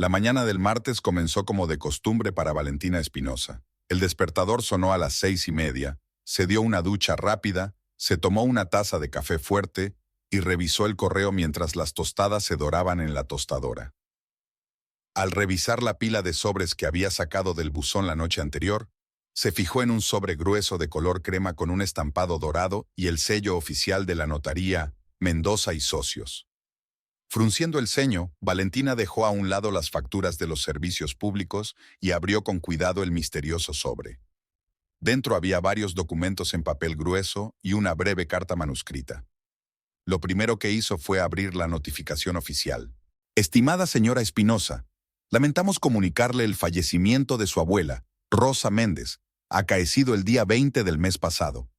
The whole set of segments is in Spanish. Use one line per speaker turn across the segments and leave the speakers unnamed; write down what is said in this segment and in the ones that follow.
La mañana del martes comenzó como de costumbre para Valentina Espinosa. El despertador sonó a las 6:30, se dio una ducha rápida, se tomó una taza de café fuerte y revisó el correo mientras las tostadas se doraban en la tostadora. Al revisar la pila de sobres que había sacado del buzón la noche anterior, se fijó en un sobre grueso de color crema con un estampado dorado y el sello oficial de la notaría Mendoza y Socios. Frunciendo el ceño, Valentina dejó a un lado las facturas de los servicios públicos y abrió con cuidado el misterioso sobre. Dentro había varios documentos en papel grueso y una breve carta manuscrita. Lo primero que hizo fue abrir la notificación oficial. Estimada señora Espinosa, lamentamos comunicarle el fallecimiento de su abuela, Rosa Méndez, acaecido el día 20 del mes pasado.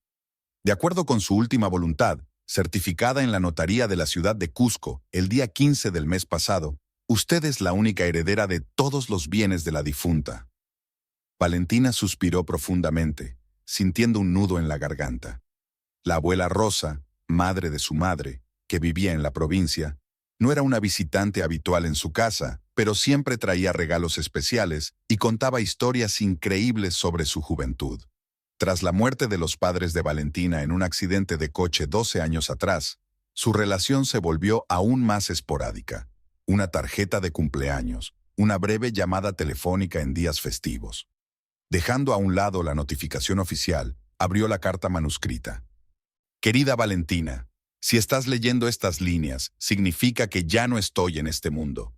De acuerdo con su última voluntad, certificada en la notaría de la ciudad de Cusco el día 15 del mes pasado, usted es la única heredera de todos los bienes de la difunta. Valentina suspiró profundamente, sintiendo un nudo en la garganta. La abuela Rosa, madre de su madre, que vivía en la provincia, no era una visitante habitual en su casa, pero siempre traía regalos especiales y contaba historias increíbles sobre su juventud. Tras la muerte de los padres de Valentina en un accidente de coche 12 años atrás, su relación se volvió aún más esporádica. Una tarjeta de cumpleaños, una breve llamada telefónica en días festivos. Dejando a un lado la notificación oficial, abrió la carta manuscrita. Querida Valentina, si estás leyendo estas líneas, significa que ya no estoy en este mundo.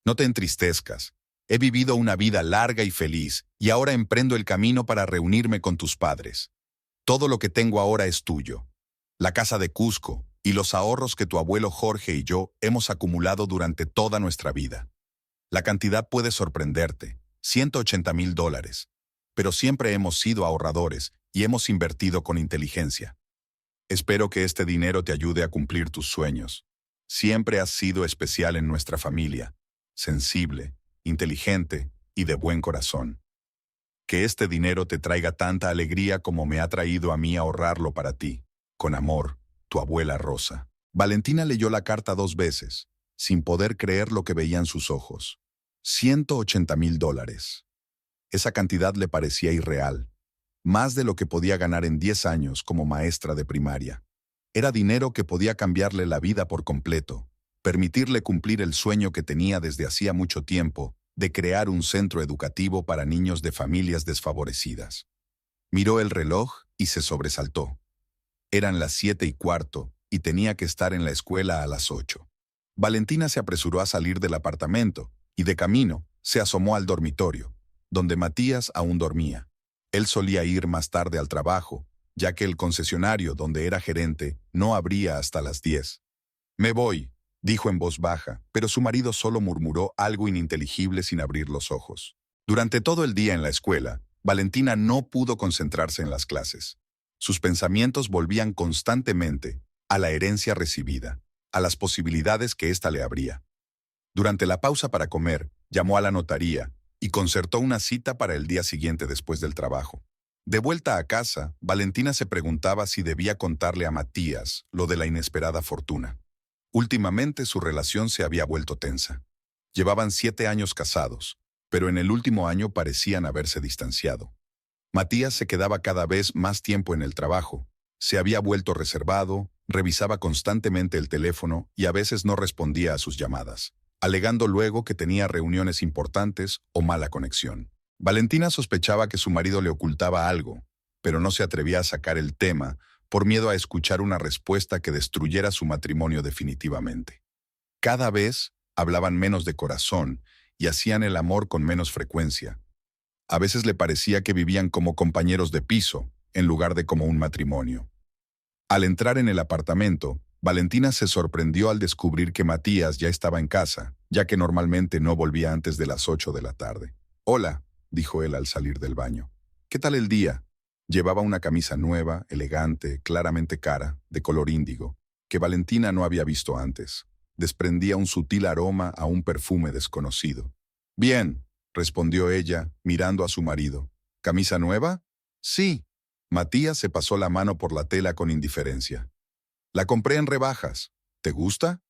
No te entristezcas. He vivido una vida larga y feliz, y ahora emprendo el camino para reunirme con tus padres. Todo lo que tengo ahora es tuyo. La casa de Cusco y los ahorros que tu abuelo Jorge y yo hemos acumulado durante toda nuestra vida. La cantidad puede sorprenderte, $180,000, pero siempre hemos sido ahorradores y hemos invertido con inteligencia. Espero que este dinero te ayude a cumplir tus sueños. Siempre has sido especial en nuestra familia, sensible, inteligente y de buen corazón. Que este dinero te traiga tanta alegría como me ha traído a mí ahorrarlo para ti. Con amor, tu abuela Rosa. Valentina leyó la carta 2 veces, sin poder creer lo que veían sus ojos. $180,000. Esa cantidad le parecía irreal, más de lo que podía ganar en 10 años como maestra de primaria. Era dinero que podía cambiarle la vida por completo, permitirle cumplir el sueño que tenía desde hacía mucho tiempo de crear un centro educativo para niños de familias desfavorecidas. Miró el reloj y se sobresaltó. Eran las 7:15 y tenía que estar en la escuela a las 8. Valentina se apresuró a salir del apartamento y de camino se asomó al dormitorio, donde Matías aún dormía. Él solía ir más tarde al trabajo, ya que el concesionario donde era gerente no abría hasta las 10. Me voy, dijo en voz baja, pero su marido solo murmuró algo ininteligible sin abrir los ojos. Durante todo el día en la escuela, Valentina no pudo concentrarse en las clases. Sus pensamientos volvían constantemente a la herencia recibida, a las posibilidades que ésta le abría. Durante la pausa para comer, llamó a la notaría y concertó una cita para el día siguiente después del trabajo. De vuelta a casa, Valentina se preguntaba si debía contarle a Matías lo de la inesperada fortuna. Últimamente su relación se había vuelto tensa. Llevaban 7 años casados, pero en el último año parecían haberse distanciado. Matías se quedaba cada vez más tiempo en el trabajo. Se había vuelto reservado, revisaba constantemente el teléfono y a veces no respondía a sus llamadas, alegando luego que tenía reuniones importantes o mala conexión. Valentina sospechaba que su marido le ocultaba algo, pero no se atrevía a sacar el tema por miedo a escuchar una respuesta que destruyera su matrimonio definitivamente. Cada vez hablaban menos de corazón y hacían el amor con menos frecuencia. A veces le parecía que vivían como compañeros de piso, en lugar de como un matrimonio. Al entrar en el apartamento, Valentina se sorprendió al descubrir que Matías ya estaba en casa, ya que normalmente no volvía antes de las 8 de la tarde. «Hola», dijo él al salir del baño. «¿Qué tal el día?» Llevaba una camisa nueva, elegante, claramente cara, de color índigo, que Valentina no había visto antes. Desprendía un sutil aroma a un perfume desconocido. «Bien», respondió ella, mirando a su marido. «¿Camisa nueva?» «Sí». Matías se pasó la mano por la tela con indiferencia. «La compré en rebajas. ¿Te gusta?»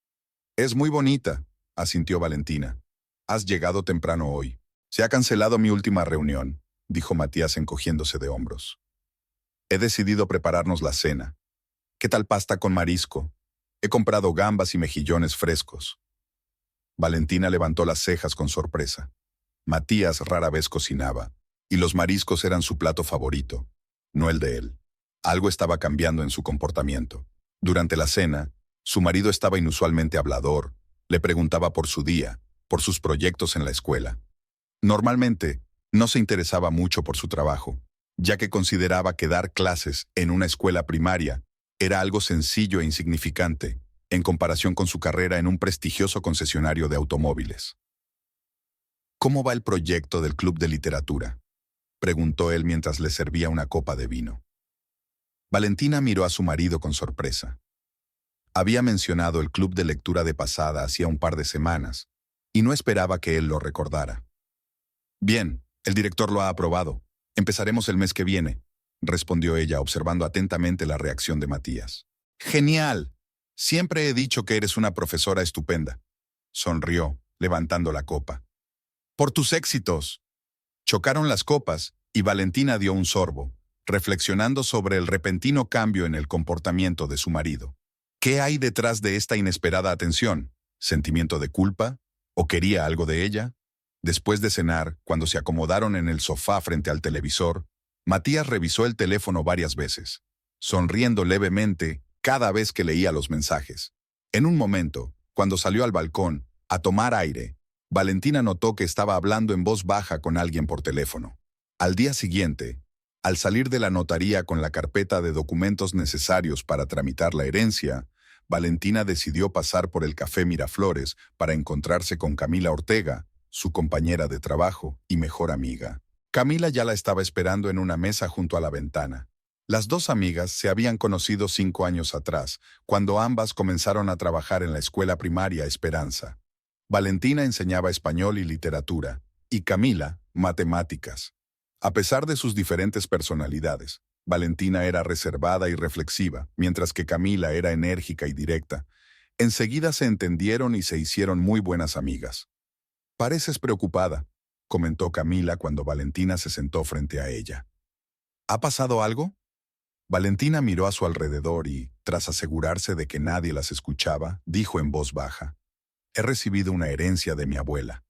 «Es muy bonita», asintió Valentina. Has llegado temprano hoy. Se ha cancelado mi última reunión, dijo Matías encogiéndose de hombros. He decidido prepararnos la cena. ¿Qué tal pasta con marisco? He comprado gambas y mejillones frescos. Valentina levantó las cejas con sorpresa. Matías rara vez cocinaba, y los mariscos eran su plato favorito, no el de él. Algo estaba cambiando en su comportamiento. Durante la cena, su marido estaba inusualmente hablador, le preguntaba por su día, por sus proyectos en la escuela. Normalmente, no se interesaba mucho por su trabajo, ya que consideraba que dar clases en una escuela primaria era algo sencillo e insignificante en comparación con su carrera en un prestigioso concesionario de automóviles. ¿Cómo va el proyecto del club de literatura?, preguntó él mientras le servía una copa de vino. Valentina miró a su marido con sorpresa. Había mencionado el club de lectura de pasada hacía un par de semanas, y no esperaba que él lo recordara. Bien, el director lo ha aprobado. Empezaremos el mes que viene, respondió ella observando atentamente la reacción de Matías. ¡Genial! Siempre he dicho que eres una profesora estupenda. Sonrió, levantando la copa. ¡Por tus éxitos! Chocaron las copas y Valentina dio un sorbo, reflexionando sobre el repentino cambio en el comportamiento de su marido. ¿Qué hay detrás de esta inesperada atención? ¿Sentimiento de culpa? ¿O quería algo de ella? Después de cenar, cuando se acomodaron en el sofá frente al televisor, Matías revisó el teléfono varias veces, sonriendo levemente cada vez que leía los mensajes. En un momento, cuando salió al balcón a tomar aire, Valentina notó que estaba hablando en voz baja con alguien por teléfono. Al día siguiente, al salir de la notaría con la carpeta de documentos necesarios para tramitar la herencia, Valentina decidió pasar por el Café Miraflores para encontrarse con Camila Ortega, su compañera de trabajo y mejor amiga. Camila ya la estaba esperando en una mesa junto a la ventana. Las dos amigas se habían conocido 5 años atrás, cuando ambas comenzaron a trabajar en la escuela primaria Esperanza. Valentina enseñaba español y literatura, y Camila, matemáticas. A pesar de sus diferentes personalidades, Valentina era reservada y reflexiva, mientras que Camila era enérgica y directa. Enseguida se entendieron y se hicieron muy buenas amigas. «Pareces preocupada», comentó Camila cuando Valentina se sentó frente a ella. «¿Ha pasado algo?». Valentina miró a su alrededor y, tras asegurarse de que nadie las escuchaba, dijo en voz baja: «He recibido una herencia de mi abuela».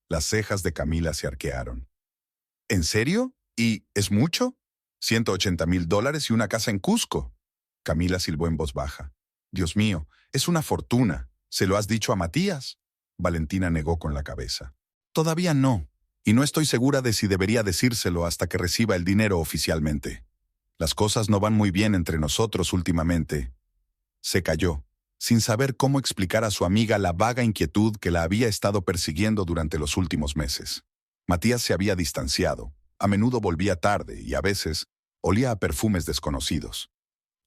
Las cejas de Camila se arquearon. «¿En serio? ¿Y es mucho? $180,000 y una casa en Cusco». Camila silbó en voz baja. «Dios mío, es una fortuna. ¿Se lo has dicho a Matías?». Valentina negó con la cabeza. «Todavía no, y no estoy segura de si debería decírselo hasta que reciba el dinero oficialmente. Las cosas no van muy bien entre nosotros últimamente». Se calló, sin saber cómo explicar a su amiga la vaga inquietud que la había estado persiguiendo durante los últimos meses. Matías se había distanciado, a menudo volvía tarde y a veces olía a perfumes desconocidos.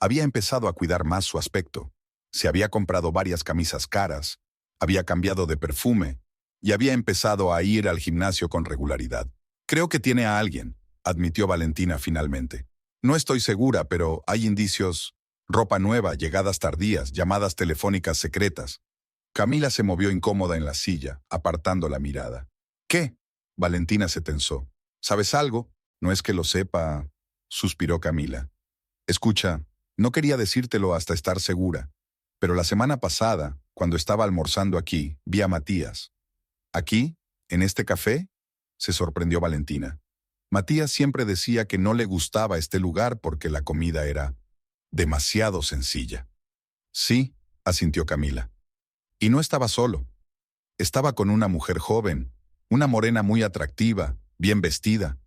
Había empezado a cuidar más su aspecto. Se había comprado varias camisas caras, había cambiado de perfume y había empezado a ir al gimnasio con regularidad. «Creo que tiene a alguien», admitió Valentina finalmente. «No estoy segura, pero hay indicios. Ropa nueva, llegadas tardías, llamadas telefónicas secretas». Camila se movió incómoda en la silla, apartando la mirada. «¿Qué?». Valentina se tensó. «¿Sabes algo?». «No es que lo sepa», suspiró Camila. «Escucha, no quería decírtelo hasta estar segura, pero la semana pasada, cuando estaba almorzando aquí, vi a Matías». «¿Aquí? ¿En este café?», se sorprendió Valentina. Matías siempre decía que no le gustaba este lugar porque la comida era demasiado sencilla. «Sí», asintió Camila. «Y no estaba solo. Estaba con una mujer joven, una morena muy atractiva, bien vestida.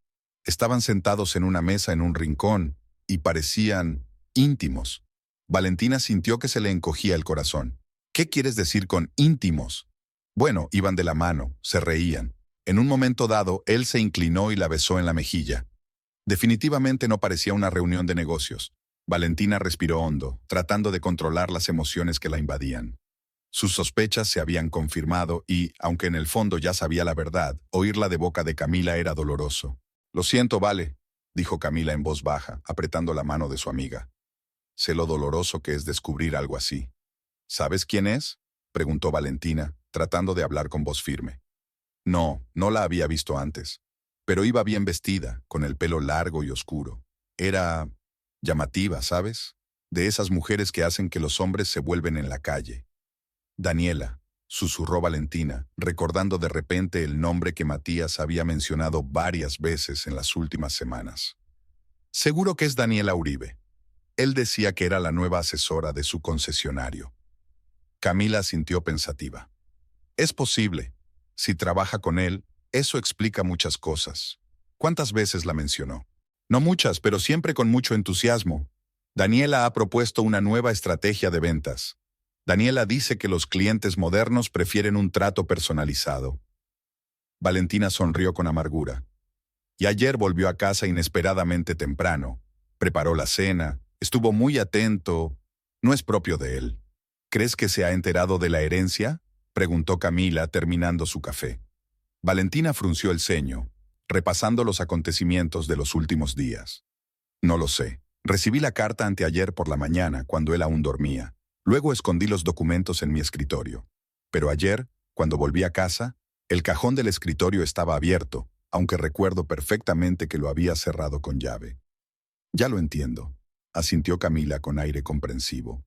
Estaban sentados en una mesa en un rincón y parecían íntimos». Valentina sintió que se le encogía el corazón. «¿Qué quieres decir con íntimos?». «Bueno, iban de la mano, se reían. En un momento dado, él se inclinó y la besó en la mejilla. Definitivamente no parecía una reunión de negocios». Valentina respiró hondo, tratando de controlar las emociones que la invadían. Sus sospechas se habían confirmado y, aunque en el fondo ya sabía la verdad, oírla de boca de Camila era doloroso. «Lo siento, Vale», dijo Camila en voz baja, apretando la mano de su amiga. «Sé lo doloroso que es descubrir algo así». «¿Sabes quién es?», preguntó Valentina, tratando de hablar con voz firme. No, no la había visto antes, pero iba bien vestida, con el pelo largo y oscuro. Era llamativa, ¿sabes? De esas mujeres que hacen que los hombres se vuelven en la calle. Daniela, susurró Valentina, recordando de repente el nombre que Matías había mencionado varias veces en las últimas semanas. Seguro que es Daniela Uribe. Él decía que era la nueva asesora de su concesionario. Camila sintió pensativa. Es posible. Si trabaja con él, eso explica muchas cosas. ¿Cuántas veces la mencionó? No muchas, pero siempre con mucho entusiasmo. Daniela ha propuesto una nueva estrategia de ventas. Daniela dice que los clientes modernos prefieren un trato personalizado. Valentina sonrió con amargura. Y ayer volvió a casa inesperadamente temprano. Preparó la cena, estuvo muy atento. No es propio de él. ¿Crees que se ha enterado de la herencia?, preguntó Camila terminando su café. Valentina frunció el ceño, repasando los acontecimientos de los últimos días. No lo sé. Recibí la carta anteayer por la mañana, cuando él aún dormía. Luego escondí los documentos en mi escritorio. Pero ayer, cuando volví a casa, el cajón del escritorio estaba abierto, aunque recuerdo perfectamente que lo había cerrado con llave. Ya lo entiendo, asintió Camila con aire comprensivo.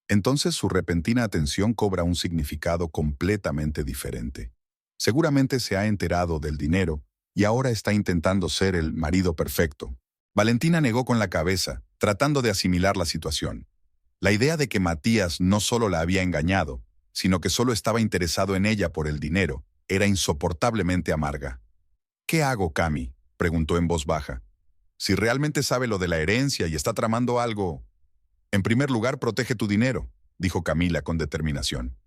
Entonces su repentina atención cobra un significado completamente diferente. Seguramente se ha enterado del dinero y ahora está intentando ser el marido perfecto. Valentina negó con la cabeza, tratando de asimilar la situación. La idea de que Matías no solo la había engañado, sino que solo estaba interesado en ella por el dinero, era insoportablemente amarga. ¿Qué hago, Cami?, preguntó en voz baja. Si realmente sabe lo de la herencia y está tramando algo... En primer lugar, protege tu dinero, dijo Camila con determinación.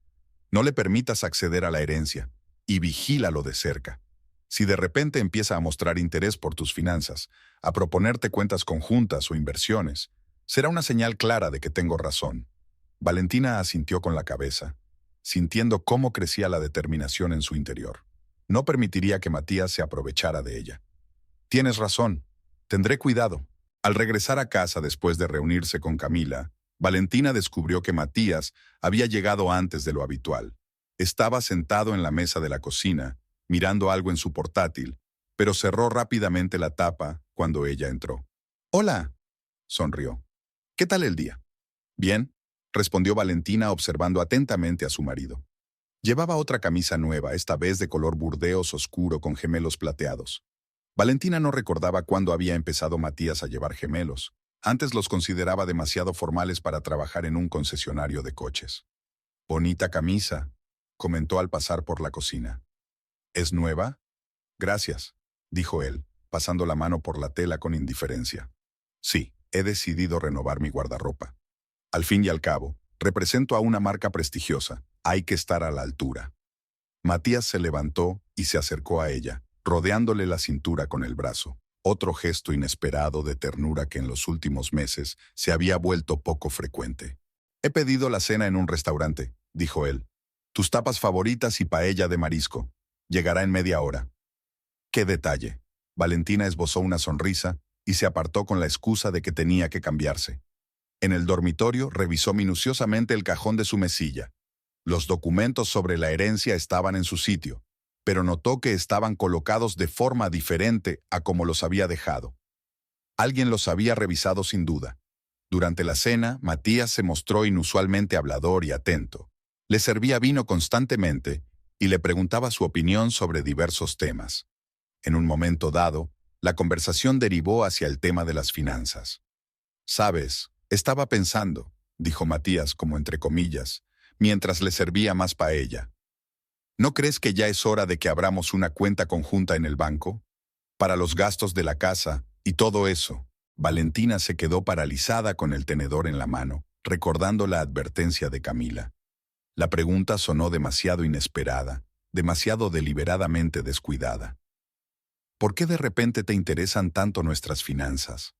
No le permitas acceder a la herencia y vigílalo de cerca. Si de repente empieza a mostrar interés por tus finanzas, a proponerte cuentas conjuntas o inversiones, será una señal clara de que tengo razón. Valentina asintió con la cabeza, sintiendo cómo crecía la determinación en su interior. No permitiría que Matías se aprovechara de ella. Tienes razón, tendré cuidado. Al regresar a casa después de reunirse con Camila, Valentina descubrió que Matías había llegado antes de lo habitual. Estaba sentado en la mesa de la cocina, mirando algo en su portátil, pero cerró rápidamente la tapa cuando ella entró. «Hola», sonrió. «¿Qué tal el día?» «Bien», respondió Valentina observando atentamente a su marido. Llevaba otra camisa nueva, esta vez de color burdeos oscuro con gemelos plateados. Valentina no recordaba cuándo había empezado Matías a llevar gemelos. Antes los consideraba demasiado formales para trabajar en un concesionario de coches. «Bonita camisa», comentó al pasar por la cocina. «¿Es nueva?» «Gracias», dijo él, pasando la mano por la tela con indiferencia. «Sí, he decidido renovar mi guardarropa. Al fin y al cabo, represento a una marca prestigiosa. Hay que estar a la altura». Matías se levantó y se acercó a ella, rodeándole la cintura con el brazo. Otro gesto inesperado de ternura que en los últimos meses se había vuelto poco frecuente. «He pedido la cena en un restaurante», dijo él. «Tus tapas favoritas y paella de marisco. Llegará en media hora». «Qué detalle». Valentina esbozó una sonrisa y se apartó con la excusa de que tenía que cambiarse. En el dormitorio revisó minuciosamente el cajón de su mesilla. Los documentos sobre la herencia estaban en su sitio, pero notó que estaban colocados de forma diferente a como los había dejado. Alguien los había revisado sin duda. Durante la cena, Matías se mostró inusualmente hablador y atento. Le servía vino constantemente y le preguntaba su opinión sobre diversos temas. En un momento dado, la conversación derivó hacia el tema de las finanzas. «Sabes, estaba pensando», dijo Matías como entre comillas, mientras le servía más paella. «¿No crees que ya es hora de que abramos una cuenta conjunta en el banco? Para los gastos de la casa y todo eso». Valentina se quedó paralizada con el tenedor en la mano, recordando la advertencia de Camila. La pregunta sonó demasiado inesperada, demasiado deliberadamente descuidada. «¿Por qué de repente te interesan tanto nuestras finanzas?»,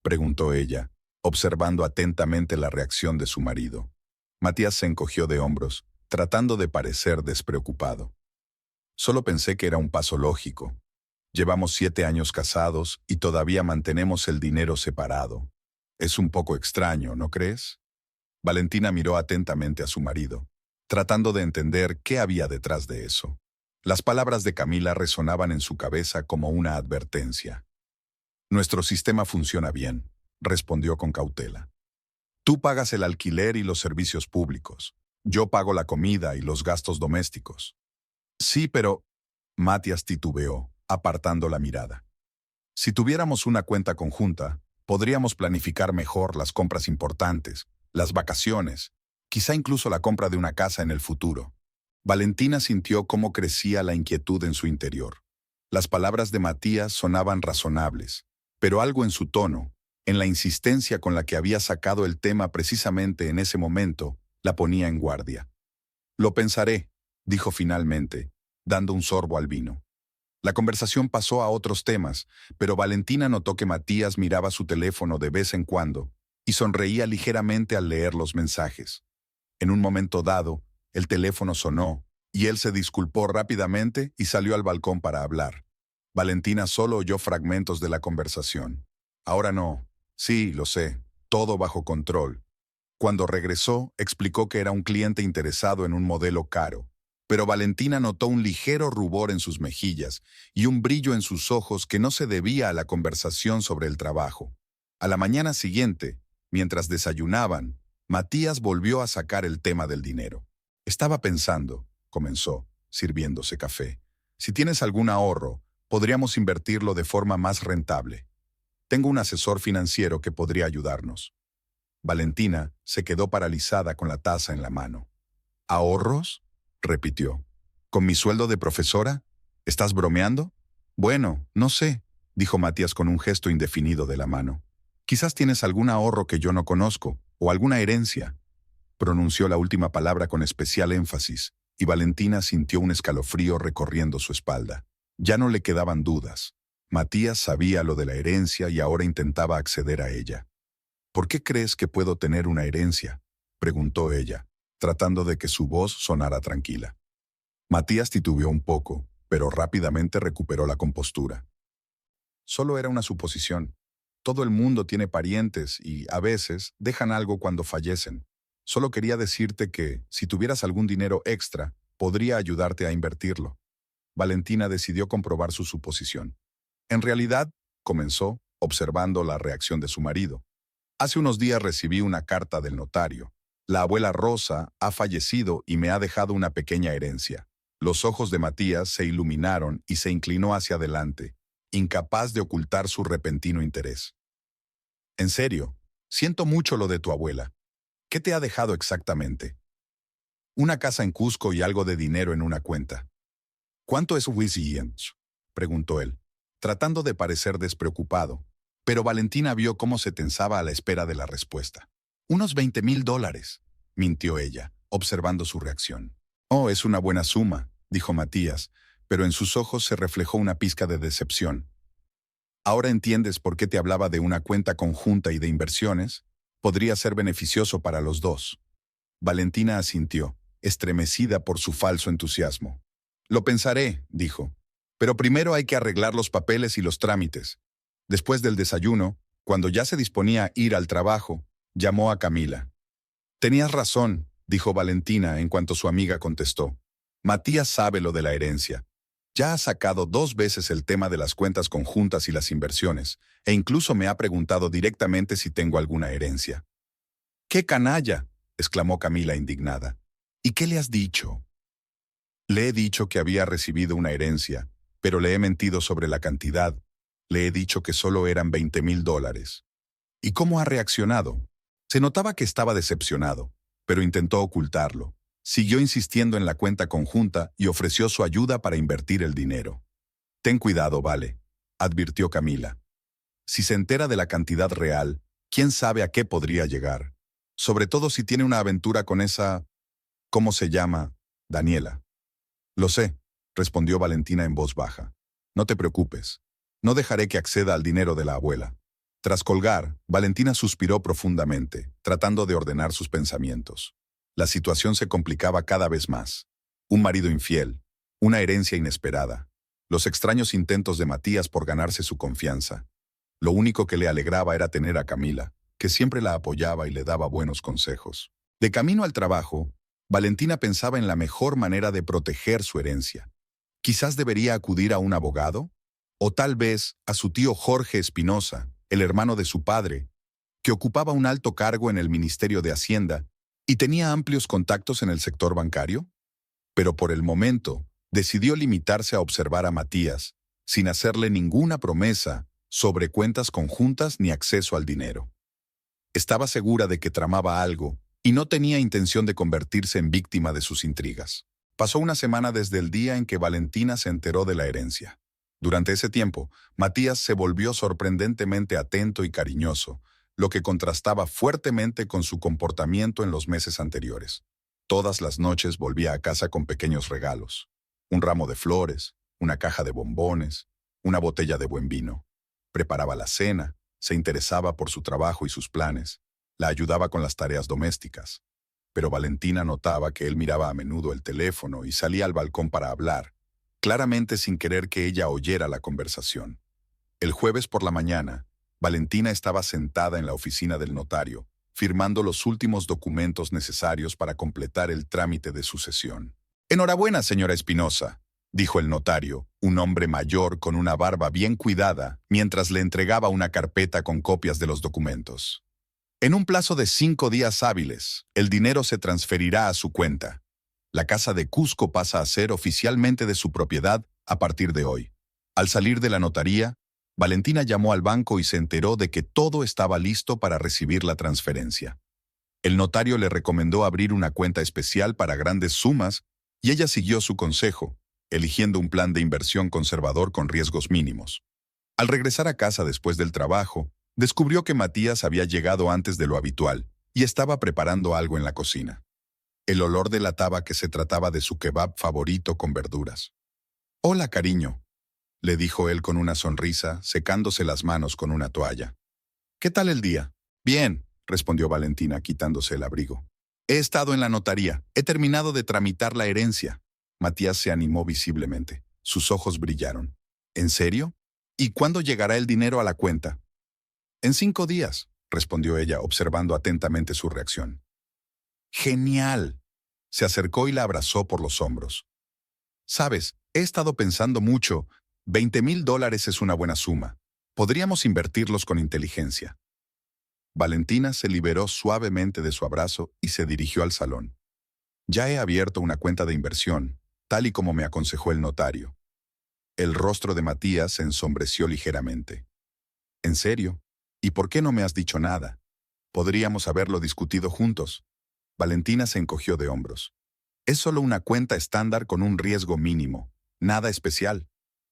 preguntó ella, observando atentamente la reacción de su marido. Matías se encogió de hombros, tratando de parecer despreocupado. «Solo pensé que era un paso lógico. Llevamos 7 años casados y todavía mantenemos el dinero separado. Es un poco extraño, ¿no crees?». Valentina miró atentamente a su marido, tratando de entender qué había detrás de eso. Las palabras de Camila resonaban en su cabeza como una advertencia. Nuestro sistema funciona bien, respondió con cautela. Tú pagas el alquiler y los servicios públicos. Yo pago la comida y los gastos domésticos. Sí, pero... Matías titubeó, apartando la mirada. Si tuviéramos una cuenta conjunta, podríamos planificar mejor las compras importantes, las vacaciones, quizá incluso la compra de una casa en el futuro. Valentina sintió cómo crecía la inquietud en su interior. Las palabras de Matías sonaban razonables, pero algo en su tono, en la insistencia con la que había sacado el tema precisamente en ese momento, la ponía en guardia. Lo pensaré, dijo finalmente, dando un sorbo al vino. La conversación pasó a otros temas, pero Valentina notó que Matías miraba su teléfono de vez en cuando y sonreía ligeramente al leer los mensajes. En un momento dado, el teléfono sonó y él se disculpó rápidamente y salió al balcón para hablar. Valentina solo oyó fragmentos de la conversación. Ahora no. Sí, lo sé. Todo bajo control. Cuando regresó, explicó que era un cliente interesado en un modelo caro. Pero Valentina notó un ligero rubor en sus mejillas y un brillo en sus ojos que no se debía a la conversación sobre el trabajo. A la mañana siguiente, mientras desayunaban, Matías volvió a sacar el tema del dinero. Estaba pensando, comenzó, sirviéndose café. Si tienes algún ahorro, podríamos invertirlo de forma más rentable. Tengo un asesor financiero que podría ayudarnos. Valentina se quedó paralizada con la taza en la mano. ¿Ahorros?, repitió. ¿Con mi sueldo de profesora? ¿Estás bromeando? Bueno, no sé, dijo Matías con un gesto indefinido de la mano. Quizás tienes algún ahorro que yo no conozco, o alguna herencia. Pronunció la última palabra con especial énfasis, y Valentina sintió un escalofrío recorriendo su espalda. Ya no le quedaban dudas. Matías sabía lo de la herencia y ahora intentaba acceder a ella. ¿Por qué crees que puedo tener una herencia?, preguntó ella, tratando de que su voz sonara tranquila. Matías titubeó un poco, pero rápidamente recuperó la compostura. Solo era una suposición. Todo el mundo tiene parientes y, a veces, dejan algo cuando fallecen. Solo quería decirte que, si tuvieras algún dinero extra, podría ayudarte a invertirlo. Valentina decidió comprobar su suposición. En realidad, comenzó, observando la reacción de su marido. Hace unos días recibí una carta del notario. La abuela Rosa ha fallecido y me ha dejado una pequeña herencia. Los ojos de Matías se iluminaron y se inclinó hacia adelante, incapaz de ocultar su repentino interés. En serio, siento mucho lo de tu abuela. ¿Qué te ha dejado exactamente? Una casa en Cusco y algo de dinero en una cuenta. ¿Cuánto es Wisiyens?, preguntó él, tratando de parecer despreocupado, pero Valentina vio cómo se tensaba a la espera de la respuesta. «Unos $20,000», mintió ella, observando su reacción. «Oh, es una buena suma», dijo Matías, pero en sus ojos se reflejó una pizca de decepción. «¿Ahora entiendes por qué te hablaba de una cuenta conjunta y de inversiones? Podría ser beneficioso para los dos». Valentina asintió, estremecida por su falso entusiasmo. «Lo pensaré», dijo, «pero primero hay que arreglar los papeles y los trámites». Después del desayuno, cuando ya se disponía a ir al trabajo, llamó a Camila. «Tenías razón», dijo Valentina en cuanto su amiga contestó. «Matías sabe lo de la herencia. Ya ha sacado 2 veces el tema de las cuentas conjuntas y las inversiones, e incluso me ha preguntado directamente si tengo alguna herencia». «¡Qué canalla!», exclamó Camila indignada. «¿Y qué le has dicho?». «Le he dicho que había recibido una herencia, pero le he mentido sobre la cantidad. Le he dicho que solo eran $20,000. ¿Y cómo ha reaccionado?». Se notaba que estaba decepcionado, pero intentó ocultarlo. Siguió insistiendo en la cuenta conjunta y ofreció su ayuda para invertir el dinero. «Ten cuidado, Vale», advirtió Camila. «Si se entera de la cantidad real, quién sabe a qué podría llegar. Sobre todo si tiene una aventura con esa... ¿cómo se llama? Daniela». «Lo sé», respondió Valentina en voz baja. «No te preocupes. No dejaré que acceda al dinero de la abuela». Tras colgar, Valentina suspiró profundamente, tratando de ordenar sus pensamientos. La situación se complicaba cada vez más. Un marido infiel, una herencia inesperada, los extraños intentos de Matías por ganarse su confianza. Lo único que le alegraba era tener a Camila, que siempre la apoyaba y le daba buenos consejos. De camino al trabajo, Valentina pensaba en la mejor manera de proteger su herencia. Quizás debería acudir a un abogado, o tal vez a su tío Jorge Espinosa, el hermano de su padre, que ocupaba un alto cargo en el Ministerio de Hacienda y tenía amplios contactos en el sector bancario. Pero por el momento, decidió limitarse a observar a Matías, sin hacerle ninguna promesa sobre cuentas conjuntas ni acceso al dinero. Estaba segura de que tramaba algo y no tenía intención de convertirse en víctima de sus intrigas. Pasó una semana desde el día en que Valentina se enteró de la herencia. Durante ese tiempo, Matías se volvió sorprendentemente atento y cariñoso, lo que contrastaba fuertemente con su comportamiento en los meses anteriores. Todas las noches volvía a casa con pequeños regalos: un ramo de flores, una caja de bombones, una botella de buen vino. Preparaba la cena, se interesaba por su trabajo y sus planes, la ayudaba con las tareas domésticas. Pero Valentina notaba que él miraba a menudo el teléfono y salía al balcón para hablar, claramente sin querer que ella oyera la conversación. El jueves por la mañana, Valentina estaba sentada en la oficina del notario, firmando los últimos documentos necesarios para completar el trámite de sucesión. «Enhorabuena, señora Espinosa», dijo el notario, un hombre mayor con una barba bien cuidada, mientras le entregaba una carpeta con copias de los documentos. «En un plazo de 5 días hábiles, el dinero se transferirá a su cuenta. La casa de Cusco pasa a ser oficialmente de su propiedad a partir de hoy». Al salir de la notaría, Valentina llamó al banco y se enteró de que todo estaba listo para recibir la transferencia. El notario le recomendó abrir una cuenta especial para grandes sumas y ella siguió su consejo, eligiendo un plan de inversión conservador con riesgos mínimos. Al regresar a casa después del trabajo, descubrió que Matías había llegado antes de lo habitual y estaba preparando algo en la cocina. El olor delataba que se trataba de su kebab favorito con verduras. «Hola, cariño», le dijo él con una sonrisa, secándose las manos con una toalla. «¿Qué tal el día?» «Bien», respondió Valentina, quitándose el abrigo. «He estado en la notaría. He terminado de tramitar la herencia». Matías se animó visiblemente. Sus ojos brillaron. «¿En serio? ¿Y cuándo llegará el dinero a la cuenta?» «En 5 días», respondió ella, observando atentamente su reacción. «¡Genial!». Se acercó y la abrazó por los hombros. «Sabes, he estado pensando mucho. $20,000 es una buena suma. Podríamos invertirlos con inteligencia». Valentina se liberó suavemente de su abrazo y se dirigió al salón. «Ya he abierto una cuenta de inversión, tal y como me aconsejó el notario». El rostro de Matías se ensombreció ligeramente. «¿En serio? ¿Y por qué no me has dicho nada? Podríamos haberlo discutido juntos». Valentina se encogió de hombros. «Es solo una cuenta estándar con un riesgo mínimo. Nada especial».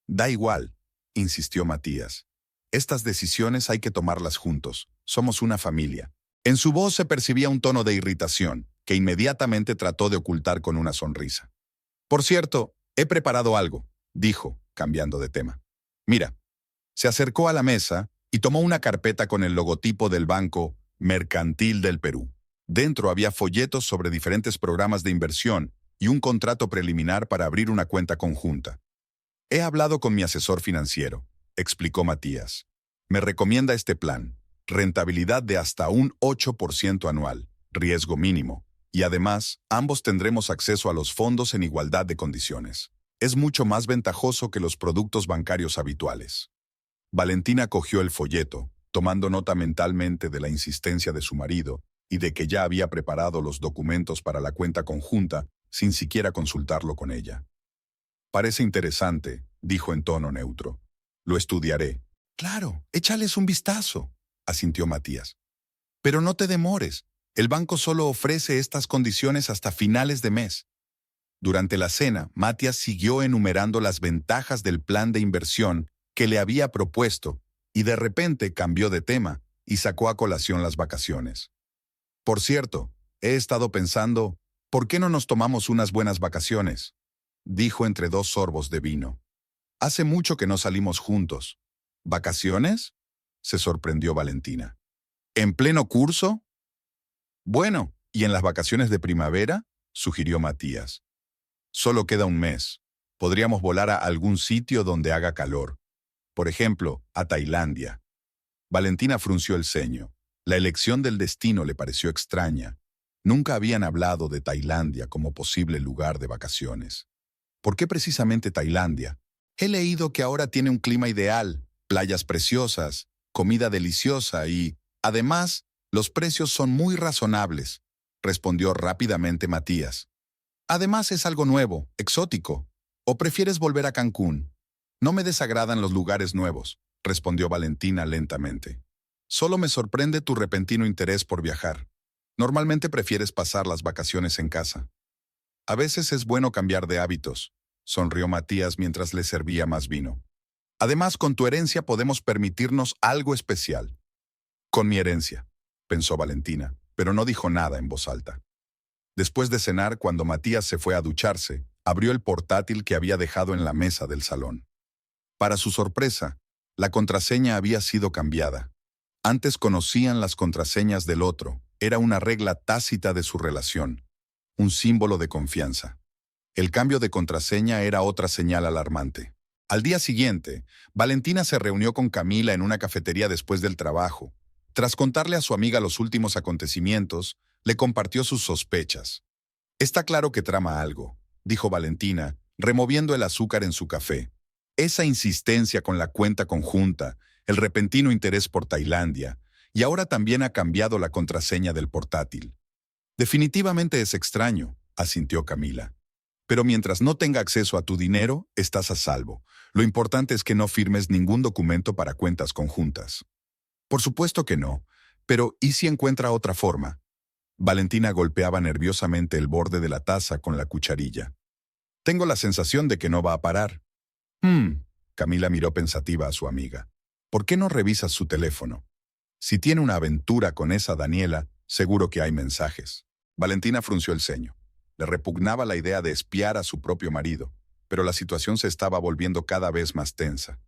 «Da igual», insistió Matías. «Estas decisiones hay que tomarlas juntos. Somos una familia». En su voz se percibía un tono de irritación, que inmediatamente trató de ocultar con una sonrisa. «Por cierto, he preparado algo», dijo, cambiando de tema. «Mira». Se acercó a la mesa y tomó una carpeta con el logotipo del Banco Mercantil del Perú. Dentro había folletos sobre diferentes programas de inversión y un contrato preliminar para abrir una cuenta conjunta. «He hablado con mi asesor financiero», explicó Matías. «Me recomienda este plan. Rentabilidad de hasta un 8% anual, riesgo mínimo, y además, ambos tendremos acceso a los fondos en igualdad de condiciones. Es mucho más ventajoso que los productos bancarios habituales». Valentina cogió el folleto, tomando nota mentalmente de la insistencia de su marido y de que ya había preparado los documentos para la cuenta conjunta sin siquiera consultarlo con ella. «Parece interesante», dijo en tono neutro. «Lo estudiaré». «Claro, échales un vistazo», asintió Matías. «Pero no te demores. El banco solo ofrece estas condiciones hasta finales de mes». Durante la cena, Matías siguió enumerando las ventajas del plan de inversión que le había propuesto y de repente cambió de tema y sacó a colación las vacaciones. «Por cierto, he estado pensando, ¿por qué no nos tomamos unas buenas vacaciones?», dijo entre 2 sorbos de vino. «Hace mucho que no salimos juntos». «¿Vacaciones?», se sorprendió Valentina. «¿En pleno curso?». «Bueno, ¿y en las vacaciones de primavera?», sugirió Matías. «Solo queda un mes. Podríamos volar a algún sitio donde haga calor. Por ejemplo, a Tailandia». Valentina frunció el ceño. La elección del destino le pareció extraña. Nunca habían hablado de Tailandia como posible lugar de vacaciones. ¿Por qué precisamente Tailandia? He leído que ahora tiene un clima ideal, playas preciosas, comida deliciosa y, además, los precios son muy razonables, respondió rápidamente Matías. Además es algo nuevo, exótico. ¿O prefieres volver a Cancún? No me desagradan los lugares nuevos, respondió Valentina lentamente. Solo me sorprende tu repentino interés por viajar. Normalmente prefieres pasar las vacaciones en casa. A veces es bueno cambiar de hábitos, sonrió Matías mientras le servía más vino. Además, con tu herencia podemos permitirnos algo especial. Con mi herencia, pensó Valentina, pero no dijo nada en voz alta. Después de cenar, cuando Matías se fue a ducharse, abrió el portátil que había dejado en la mesa del salón. Para su sorpresa, la contraseña había sido cambiada. Antes conocían las contraseñas del otro, era una regla tácita de su relación, un símbolo de confianza. El cambio de contraseña era otra señal alarmante. Al día siguiente, Valentina se reunió con Camila en una cafetería después del trabajo. Tras contarle a su amiga los últimos acontecimientos, le compartió sus sospechas. Está claro que trama algo, dijo Valentina, removiendo el azúcar en su café. Esa insistencia con la cuenta conjunta, el repentino interés por Tailandia, y ahora también ha cambiado la contraseña del portátil. Definitivamente es extraño, asintió Camila. Pero mientras no tenga acceso a tu dinero, estás a salvo. Lo importante es que no firmes ningún documento para cuentas conjuntas. Por supuesto que no, pero ¿y si encuentra otra forma? Valentina golpeaba nerviosamente el borde de la taza con la cucharilla. Tengo la sensación de que no va a parar. Camila miró pensativa a su amiga. ¿Por qué no revisas su teléfono? Si tiene una aventura con esa Daniela, seguro que hay mensajes. Valentina frunció el ceño. Le repugnaba la idea de espiar a su propio marido, pero la situación se estaba volviendo cada vez más tensa.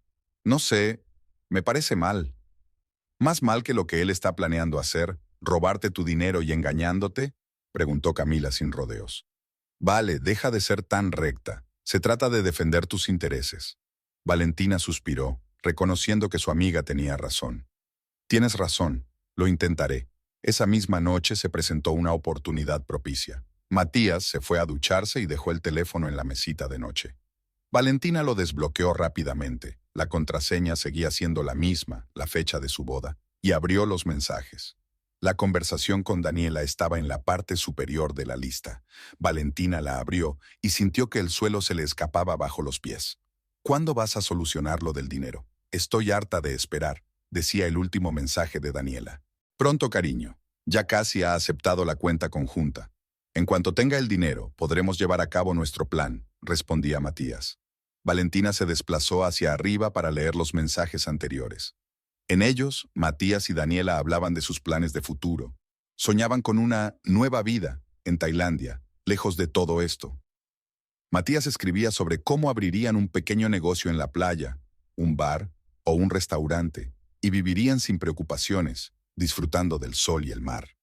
No sé, me parece mal. ¿Más mal que lo que él está planeando hacer, robarte tu dinero y engañándote? Preguntó Camila sin rodeos. Vale, deja de ser tan recta. Se trata de defender tus intereses. Valentina suspiró, reconociendo que su amiga tenía razón. Tienes razón, lo intentaré. Esa misma noche se presentó una oportunidad propicia. Matías se fue a ducharse y dejó el teléfono en la mesita de noche. Valentina lo desbloqueó rápidamente. La contraseña seguía siendo la misma, la fecha de su boda, y abrió los mensajes. La conversación con Daniela estaba en la parte superior de la lista. Valentina la abrió y sintió que el suelo se le escapaba bajo los pies. ¿Cuándo vas a solucionar lo del dinero? Estoy harta de esperar, decía el último mensaje de Daniela. Pronto, cariño. Ya casi ha aceptado la cuenta conjunta. En cuanto tenga el dinero, podremos llevar a cabo nuestro plan, respondía Matías. Valentina se desplazó hacia arriba para leer los mensajes anteriores. En ellos, Matías y Daniela hablaban de sus planes de futuro. Soñaban con una nueva vida en Tailandia, lejos de todo esto. Matías escribía sobre cómo abrirían un pequeño negocio en la playa, un bar o un restaurante, y vivirían sin preocupaciones, disfrutando del sol y el mar.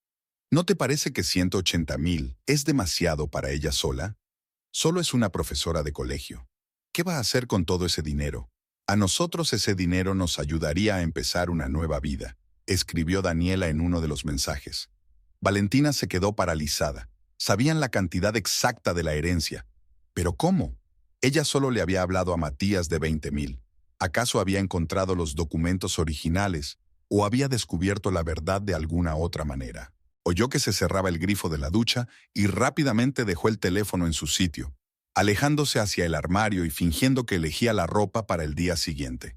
¿No te parece que 180,000 es demasiado para ella sola? Solo es una profesora de colegio. ¿Qué va a hacer con todo ese dinero? A nosotros ese dinero nos ayudaría a empezar una nueva vida, escribió Daniela en uno de los mensajes. Valentina se quedó paralizada. Sabían la cantidad exacta de la herencia. ¿Pero cómo? Ella solo le había hablado a Matías de 20,000. ¿Acaso había encontrado los documentos originales o había descubierto la verdad de alguna otra manera? Oyó que se cerraba el grifo de la ducha y rápidamente dejó el teléfono en su sitio, alejándose hacia el armario y fingiendo que elegía la ropa para el día siguiente.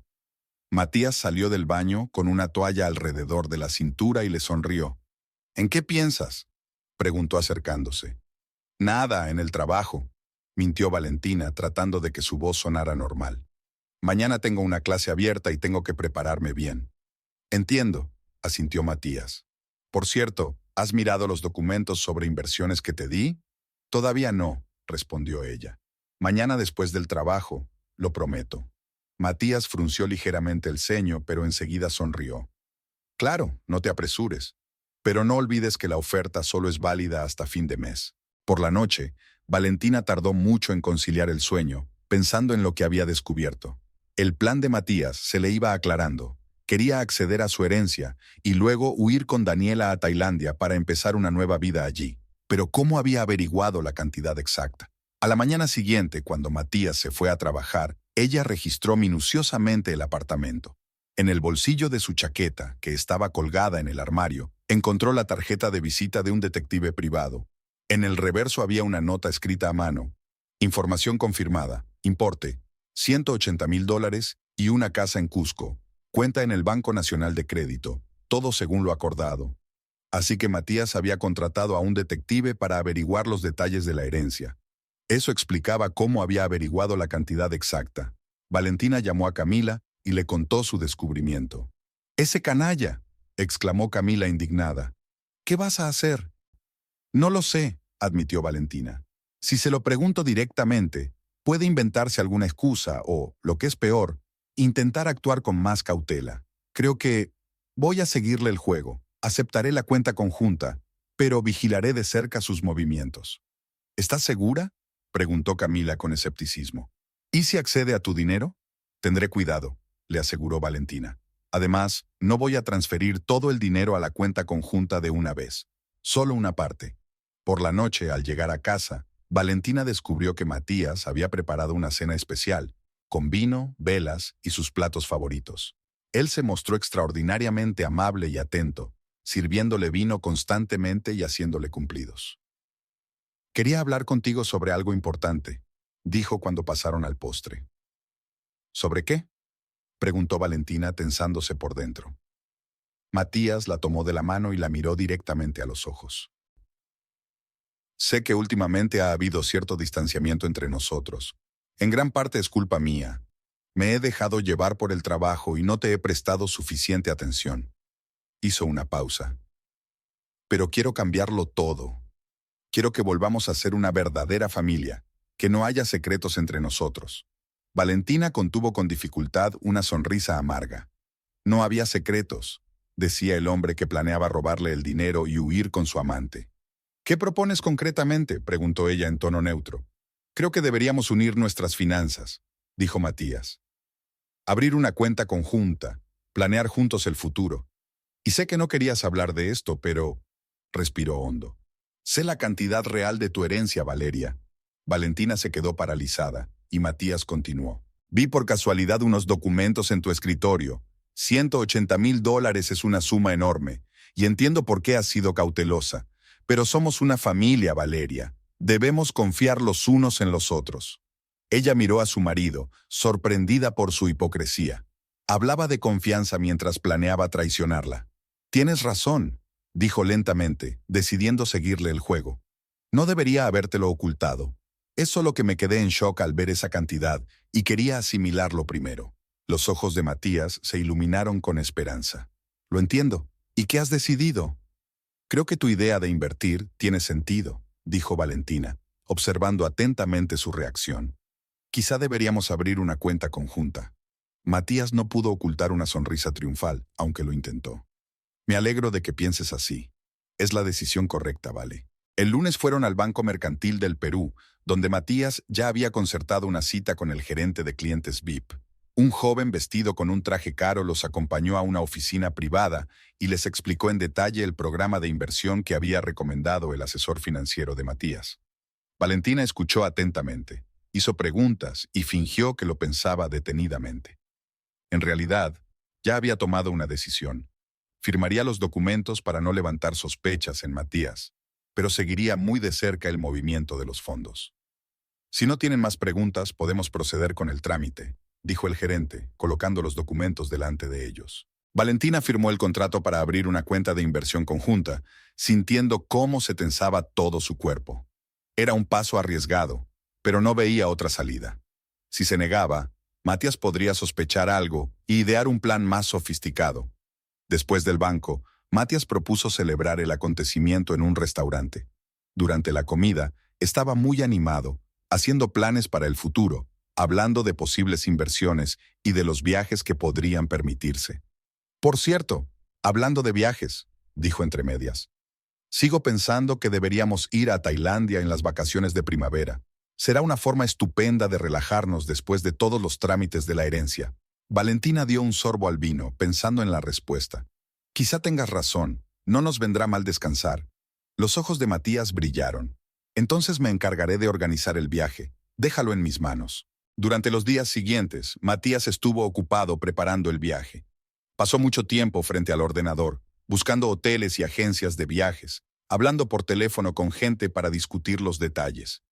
Matías salió del baño con una toalla alrededor de la cintura y le sonrió. ¿En qué piensas?, preguntó acercándose. Nada, en el trabajo, mintió Valentina tratando de que su voz sonara normal. Mañana tengo una clase abierta y tengo que prepararme bien. Entiendo, asintió Matías. Por cierto, ¿has mirado los documentos sobre inversiones que te di? Todavía no, respondió ella. Mañana después del trabajo, lo prometo. Matías frunció ligeramente el ceño, pero enseguida sonrió. Claro, no te apresures. Pero no olvides que la oferta solo es válida hasta fin de mes. Por la noche, Valentina tardó mucho en conciliar el sueño, pensando en lo que había descubierto. El plan de Matías se le iba aclarando. Quería acceder a su herencia y luego huir con Daniela a Tailandia para empezar una nueva vida allí. Pero ¿cómo había averiguado la cantidad exacta? A la mañana siguiente, cuando Matías se fue a trabajar, ella registró minuciosamente el apartamento. En el bolsillo de su chaqueta, que estaba colgada en el armario, encontró la tarjeta de visita de un detective privado. En el reverso había una nota escrita a mano. Información confirmada. Importe: $180,000 y una casa en Cusco. Cuenta en el Banco Nacional de Crédito. Todo según lo acordado. Así que Matías había contratado a un detective para averiguar los detalles de la herencia. Eso explicaba cómo había averiguado la cantidad exacta. Valentina llamó a Camila y le contó su descubrimiento. «¡Ese canalla!», exclamó Camila indignada. «¿Qué vas a hacer?». «No lo sé», admitió Valentina. «Si se lo pregunto directamente, puede inventarse alguna excusa o, lo que es peor, intentar actuar con más cautela. Creo que voy a seguirle el juego. Aceptaré la cuenta conjunta, pero vigilaré de cerca sus movimientos». «¿Estás segura?», preguntó Camila con escepticismo. «¿Y si accede a tu dinero?». «Tendré cuidado», le aseguró Valentina. «Además, no voy a transferir todo el dinero a la cuenta conjunta de una vez. Solo una parte». Por la noche, al llegar a casa, Valentina descubrió que Matías había preparado una cena especial, con vino, velas y sus platos favoritos. Él se mostró extraordinariamente amable y atento, sirviéndole vino constantemente y haciéndole cumplidos. «Quería hablar contigo sobre algo importante», dijo cuando pasaron al postre. «¿Sobre qué?», preguntó Valentina tensándose por dentro. Matías la tomó de la mano y la miró directamente a los ojos. «Sé que últimamente ha habido cierto distanciamiento entre nosotros. En gran parte es culpa mía. Me he dejado llevar por el trabajo y no te he prestado suficiente atención». Hizo una pausa. «Pero quiero cambiarlo todo. Quiero que volvamos a ser una verdadera familia, que no haya secretos entre nosotros». Valentina contuvo con dificultad una sonrisa amarga. «No había secretos», decía el hombre que planeaba robarle el dinero y huir con su amante. «¿Qué propones concretamente?», preguntó ella en tono neutro. «Creo que deberíamos unir nuestras finanzas», dijo Matías. «Abrir una cuenta conjunta, planear juntos el futuro. Y sé que no querías hablar de esto, pero…», respiró hondo. «Sé la cantidad real de tu herencia, Valeria». Valentina se quedó paralizada, y Matías continuó. «Vi por casualidad unos documentos en tu escritorio. $180,000 es una suma enorme, y entiendo por qué has sido cautelosa. Pero somos una familia, Valeria. Debemos confiar los unos en los otros». Ella miró a su marido, sorprendida por su hipocresía. Hablaba de confianza mientras planeaba traicionarla. «Tienes razón», dijo lentamente, decidiendo seguirle el juego. «No debería habértelo ocultado. Es solo que me quedé en shock al ver esa cantidad y quería asimilarlo primero». Los ojos de Matías se iluminaron con esperanza. «Lo entiendo. ¿Y qué has decidido?». «Creo que tu idea de invertir tiene sentido», dijo Valentina, observando atentamente su reacción. «Quizá deberíamos abrir una cuenta conjunta». Matías no pudo ocultar una sonrisa triunfal, aunque lo intentó. «Me alegro de que pienses así. Es la decisión correcta, Vale». El lunes fueron al Banco Mercantil del Perú, donde Matías ya había concertado una cita con el gerente de clientes VIP. Un joven vestido con un traje caro los acompañó a una oficina privada y les explicó en detalle el programa de inversión que había recomendado el asesor financiero de Matías. Valentina escuchó atentamente, hizo preguntas y fingió que lo pensaba detenidamente. En realidad, ya había tomado una decisión. Firmaría los documentos para no levantar sospechas en Matías, pero seguiría muy de cerca el movimiento de los fondos. «Si no tienen más preguntas, podemos proceder con el trámite», dijo el gerente, colocando los documentos delante de ellos. Valentina firmó el contrato para abrir una cuenta de inversión conjunta, sintiendo cómo se tensaba todo su cuerpo. Era un paso arriesgado, pero no veía otra salida. Si se negaba, Matías podría sospechar algo y idear un plan más sofisticado. Después del banco, Matías propuso celebrar el acontecimiento en un restaurante. Durante la comida, estaba muy animado, haciendo planes para el futuro, hablando de posibles inversiones y de los viajes que podrían permitirse. «Por cierto, hablando de viajes», dijo entre medias, «sigo pensando que deberíamos ir a Tailandia en las vacaciones de primavera. Será una forma estupenda de relajarnos después de todos los trámites de la herencia». Valentina dio un sorbo al vino, pensando en la respuesta. «Quizá tengas razón, no nos vendrá mal descansar». Los ojos de Matías brillaron. Entonces me encargaré de organizar el viaje. Déjalo en mis manos. Durante los días siguientes, Matías estuvo ocupado preparando el viaje. Pasó mucho tiempo frente al ordenador, buscando hoteles y agencias de viajes, hablando por teléfono con gente para discutir los detalles.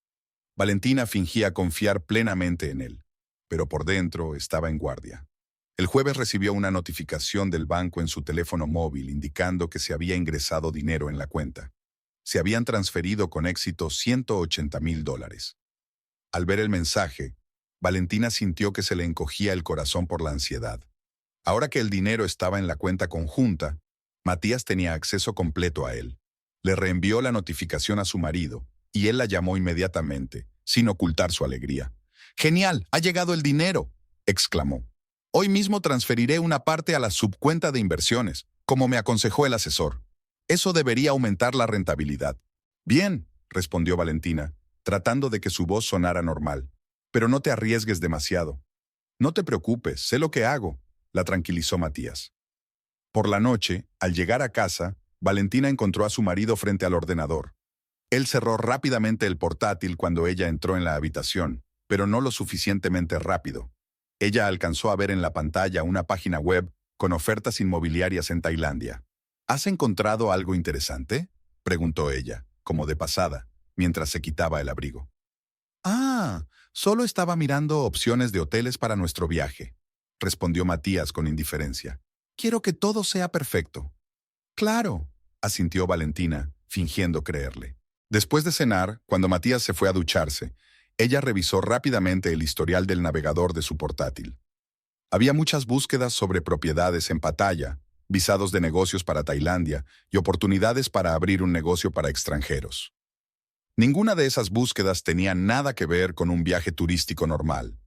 Valentina fingía confiar plenamente en él, pero por dentro estaba en guardia. El jueves recibió una notificación del banco en su teléfono móvil indicando que se había ingresado dinero en la cuenta. Se habían transferido con éxito $180,000. Al ver el mensaje, Valentina sintió que se le encogía el corazón por la ansiedad. Ahora que el dinero estaba en la cuenta conjunta, Matías tenía acceso completo a él. Le reenvió la notificación a su marido, y él la llamó inmediatamente, sin ocultar su alegría. «¡Genial! ¡Ha llegado el dinero!», exclamó. «Hoy mismo transferiré una parte a la subcuenta de inversiones, como me aconsejó el asesor. Eso debería aumentar la rentabilidad». «Bien», respondió Valentina, tratando de que su voz sonara normal. «Pero no te arriesgues demasiado». «No te preocupes, sé lo que hago», la tranquilizó Matías. Por la noche, al llegar a casa, Valentina encontró a su marido frente al ordenador. Él cerró rápidamente el portátil cuando ella entró en la habitación, pero no lo suficientemente rápido. Ella alcanzó a ver en la pantalla una página web con ofertas inmobiliarias en Tailandia. «¿Has encontrado algo interesante?», preguntó ella, como de pasada, mientras se quitaba el abrigo. «Ah, solo estaba mirando opciones de hoteles para nuestro viaje», respondió Matías con indiferencia. «Quiero que todo sea perfecto». «Claro», asintió Valentina, fingiendo creerle. Después de cenar, cuando Matías se fue a ducharse, ella revisó rápidamente el historial del navegador de su portátil. Había muchas búsquedas sobre propiedades en Pattaya, visados de negocios para Tailandia y oportunidades para abrir un negocio para extranjeros. Ninguna de esas búsquedas tenía nada que ver con un viaje turístico normal.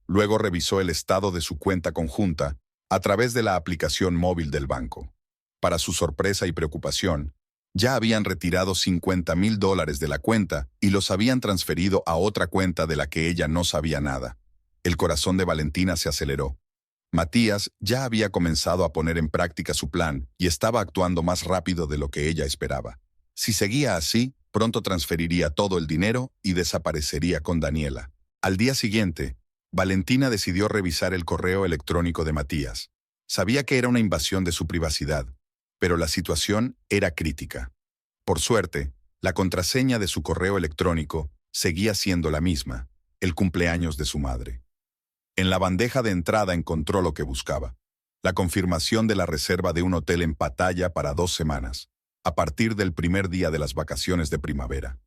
Luego revisó el estado de su cuenta conjunta a través de la aplicación móvil del banco. Para su sorpresa y preocupación, ya habían retirado $50,000 de la cuenta y los habían transferido a otra cuenta de la que ella no sabía nada. El corazón de Valentina se aceleró. Matías ya había comenzado a poner en práctica su plan y estaba actuando más rápido de lo que ella esperaba. Si seguía así, pronto transferiría todo el dinero y desaparecería con Daniela. Al día siguiente, Valentina decidió revisar el correo electrónico de Matías. Sabía que era una invasión de su privacidad, pero la situación era crítica. Por suerte, la contraseña de su correo electrónico seguía siendo la misma, el cumpleaños de su madre. En la bandeja de entrada encontró lo que buscaba: la confirmación de la reserva de un hotel en Pattaya para 2 semanas, a partir del primer día de las vacaciones de primavera.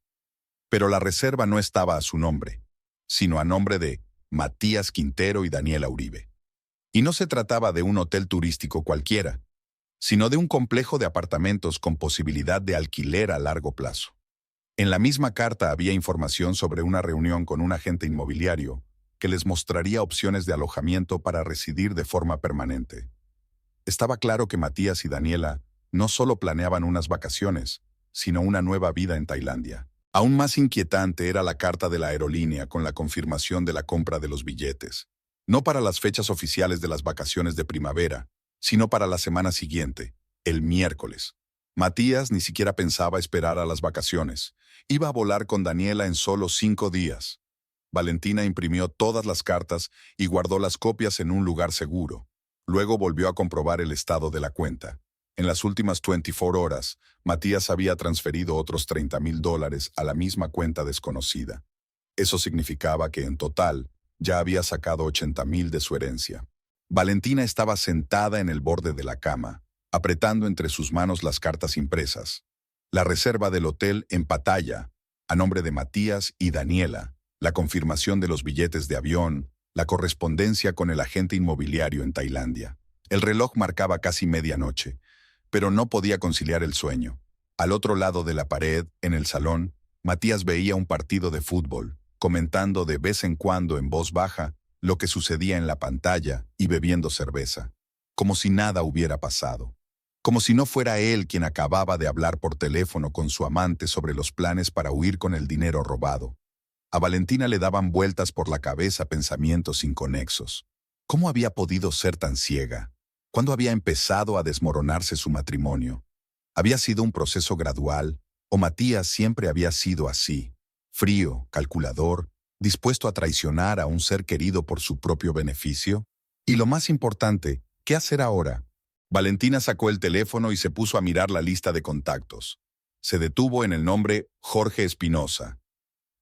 Pero la reserva no estaba a su nombre, sino a nombre de Matías Quintero y Daniela Uribe. Y no se trataba de un hotel turístico cualquiera, sino de un complejo de apartamentos con posibilidad de alquiler a largo plazo. En la misma carta había información sobre una reunión con un agente inmobiliario que les mostraría opciones de alojamiento para residir de forma permanente. Estaba claro que Matías y Daniela no solo planeaban unas vacaciones, sino una nueva vida en Tailandia. Aún más inquietante era la carta de la aerolínea con la confirmación de la compra de los billetes, no para las fechas oficiales de las vacaciones de primavera, sino para la semana siguiente, el miércoles. Matías ni siquiera pensaba esperar a las vacaciones. Iba a volar con Daniela en solo 5 días. Valentina imprimió todas las cartas y guardó las copias en un lugar seguro. Luego volvió a comprobar el estado de la cuenta. En las últimas 24 horas, Matías había transferido otros $30,000 a la misma cuenta desconocida. Eso significaba que, en total, ya había sacado $80,000 de su herencia. Valentina estaba sentada en el borde de la cama, apretando entre sus manos las cartas impresas. La reserva del hotel en Pattaya, a nombre de Matías y Daniela, la confirmación de los billetes de avión, la correspondencia con el agente inmobiliario en Tailandia. El reloj marcaba casi medianoche, pero no podía conciliar el sueño. Al otro lado de la pared, en el salón, Matías veía un partido de fútbol, comentando de vez en cuando en voz baja lo que sucedía en la pantalla y bebiendo cerveza, como si nada hubiera pasado. Como si no fuera él quien acababa de hablar por teléfono con su amante sobre los planes para huir con el dinero robado. A Valentina le daban vueltas por la cabeza pensamientos inconexos. ¿Cómo había podido ser tan ciega? ¿Cuándo había empezado a desmoronarse su matrimonio? ¿Había sido un proceso gradual o Matías siempre había sido así, frío, calculador, dispuesto a traicionar a un ser querido por su propio beneficio. Y lo más importante, ¿qué hacer ahora? Valentina sacó el teléfono y se puso a mirar la lista de contactos. Se detuvo en el nombre Jorge Espinosa.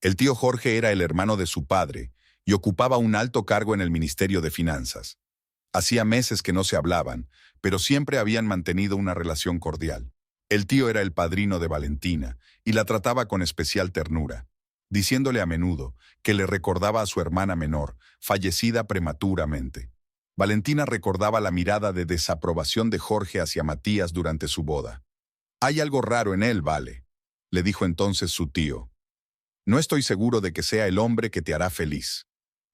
El tío Jorge era el hermano de su padre y ocupaba un alto cargo en el Ministerio de Finanzas. Hacía meses que no se hablaban, pero siempre habían mantenido una relación cordial. El tío era el padrino de Valentina y la trataba con especial ternura, diciéndole a menudo que le recordaba a su hermana menor, fallecida prematuramente. Valentina recordaba la mirada de desaprobación de Jorge hacia Matías durante su boda. «Hay algo raro en él, Vale», le dijo entonces su tío. «No estoy seguro de que sea el hombre que te hará feliz».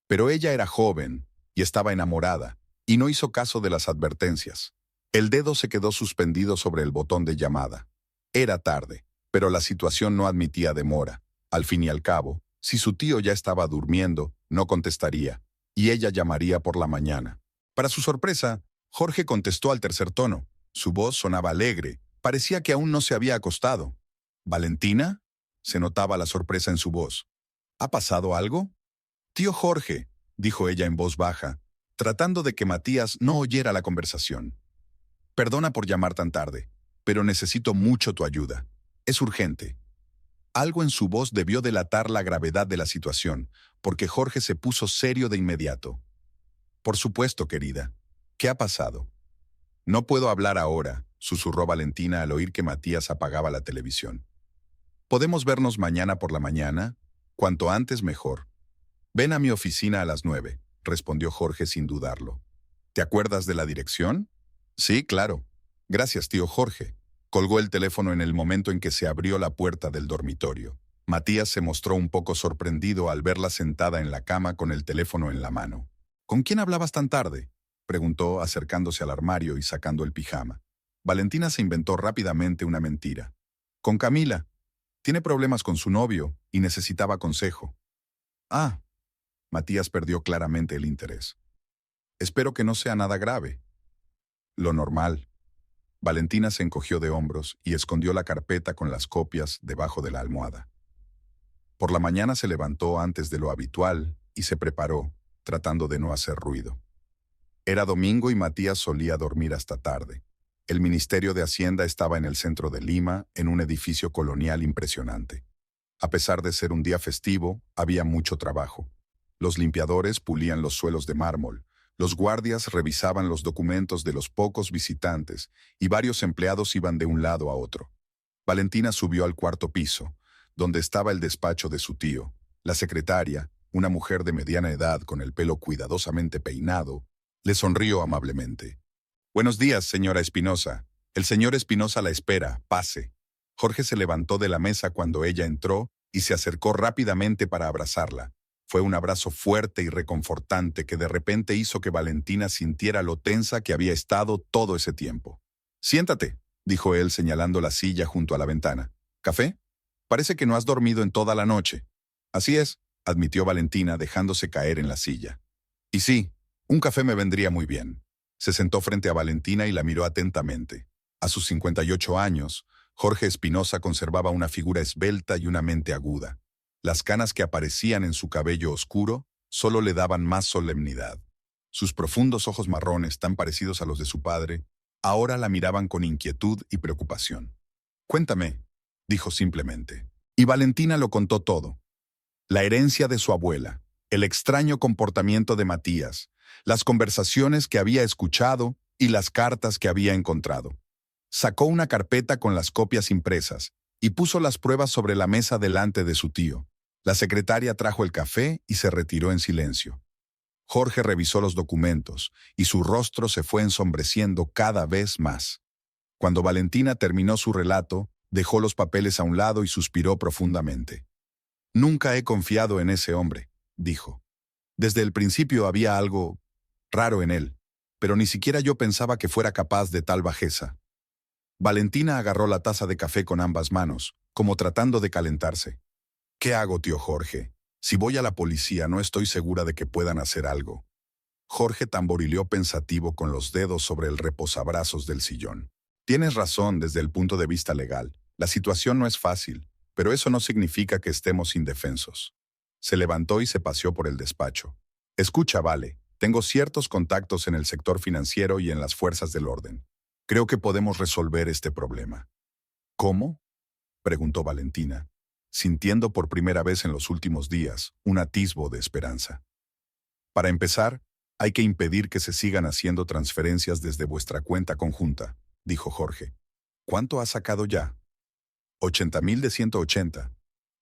Pero ella era joven y estaba enamorada, y no hizo caso de las advertencias. El dedo se quedó suspendido sobre el botón de llamada. Era tarde, pero la situación no admitía demora. Al fin y al cabo, si su tío ya estaba durmiendo, no contestaría, y ella llamaría por la mañana. Para su sorpresa, Jorge contestó al tercer tono. Su voz sonaba alegre, parecía que aún no se había acostado. «¿Valentina?», se notaba la sorpresa en su voz. «¿Ha pasado algo?» «Tío Jorge», dijo ella en voz baja, tratando de que Matías no oyera la conversación. «Perdona por llamar tan tarde, pero necesito mucho tu ayuda. Es urgente». Algo en su voz debió delatar la gravedad de la situación, porque Jorge se puso serio de inmediato. «Por supuesto, querida. ¿Qué ha pasado?» «No puedo hablar ahora», susurró Valentina al oír que Matías apagaba la televisión. «¿Podemos vernos mañana por la mañana? Cuanto antes mejor». «Ven a mi oficina a las 9», respondió Jorge sin dudarlo. «¿Te acuerdas de la dirección?» «Sí, claro. Gracias, tío Jorge». Colgó el teléfono en el momento en que se abrió la puerta del dormitorio. Matías se mostró un poco sorprendido al verla sentada en la cama con el teléfono en la mano. «¿Con quién hablabas tan tarde?», preguntó acercándose al armario y sacando el pijama. Valentina se inventó rápidamente una mentira. «Con Camila. Tiene problemas con su novio y necesitaba consejo». «Ah». Matías perdió claramente el interés. «Espero que no sea nada grave». «Lo normal». Valentina se encogió de hombros y escondió la carpeta con las copias debajo de la almohada. Por la mañana se levantó antes de lo habitual y se preparó, tratando de no hacer ruido. Era domingo y Matías solía dormir hasta tarde. El Ministerio de Hacienda estaba en el centro de Lima, en un edificio colonial impresionante. A pesar de ser un día festivo, había mucho trabajo. Los limpiadores pulían los suelos de mármol, los guardias revisaban los documentos de los pocos visitantes y varios empleados iban de un lado a otro. Valentina subió al cuarto piso, donde estaba el despacho de su tío. La secretaria, una mujer de mediana edad con el pelo cuidadosamente peinado, le sonrió amablemente. «Buenos días, señora Espinosa. El señor Espinosa la espera. Pase». Jorge se levantó de la mesa cuando ella entró y se acercó rápidamente para abrazarla. Fue un abrazo fuerte y reconfortante que de repente hizo que Valentina sintiera lo tensa que había estado todo ese tiempo. «Siéntate», dijo él señalando la silla junto a la ventana. «¿Café? Parece que no has dormido en toda la noche». «Así es», admitió Valentina dejándose caer en la silla. «Y sí, un café me vendría muy bien». Se sentó frente a Valentina y la miró atentamente. A sus 58 años, Jorge Espinosa conservaba una figura esbelta y una mente aguda. Las canas que aparecían en su cabello oscuro solo le daban más solemnidad. Sus profundos ojos marrones, tan parecidos a los de su padre, ahora la miraban con inquietud y preocupación. «Cuéntame», dijo simplemente. Y Valentina lo contó todo. La herencia de su abuela, el extraño comportamiento de Matías, las conversaciones que había escuchado y las cartas que había encontrado. Sacó una carpeta con las copias impresas y puso las pruebas sobre la mesa delante de su tío. La secretaria trajo el café y se retiró en silencio. Jorge revisó los documentos y su rostro se fue ensombreciendo cada vez más. Cuando Valentina terminó su relato, dejó los papeles a un lado y suspiró profundamente. «Nunca he confiado en ese hombre», dijo. «Desde el principio había algo raro en él, pero ni siquiera yo pensaba que fuera capaz de tal bajeza». Valentina agarró la taza de café con ambas manos, como tratando de calentarse. «¿Qué hago, tío Jorge? Si voy a la policía no estoy segura de que puedan hacer algo». Jorge tamborileó pensativo con los dedos sobre el reposabrazos del sillón. «Tienes razón desde el punto de vista legal. La situación no es fácil, pero eso no significa que estemos indefensos. Se levantó y se paseó por el despacho. Escucha, Vale, tengo ciertos contactos en el sector financiero y en las fuerzas del orden. Creo que podemos resolver este problema. ¿Cómo? Preguntó Valentina, sintiendo por primera vez en los últimos días un atisbo de esperanza. Para empezar, hay que impedir que se sigan haciendo transferencias desde vuestra cuenta conjunta, dijo Jorge. ¿Cuánto has sacado ya? 80.000 de 180.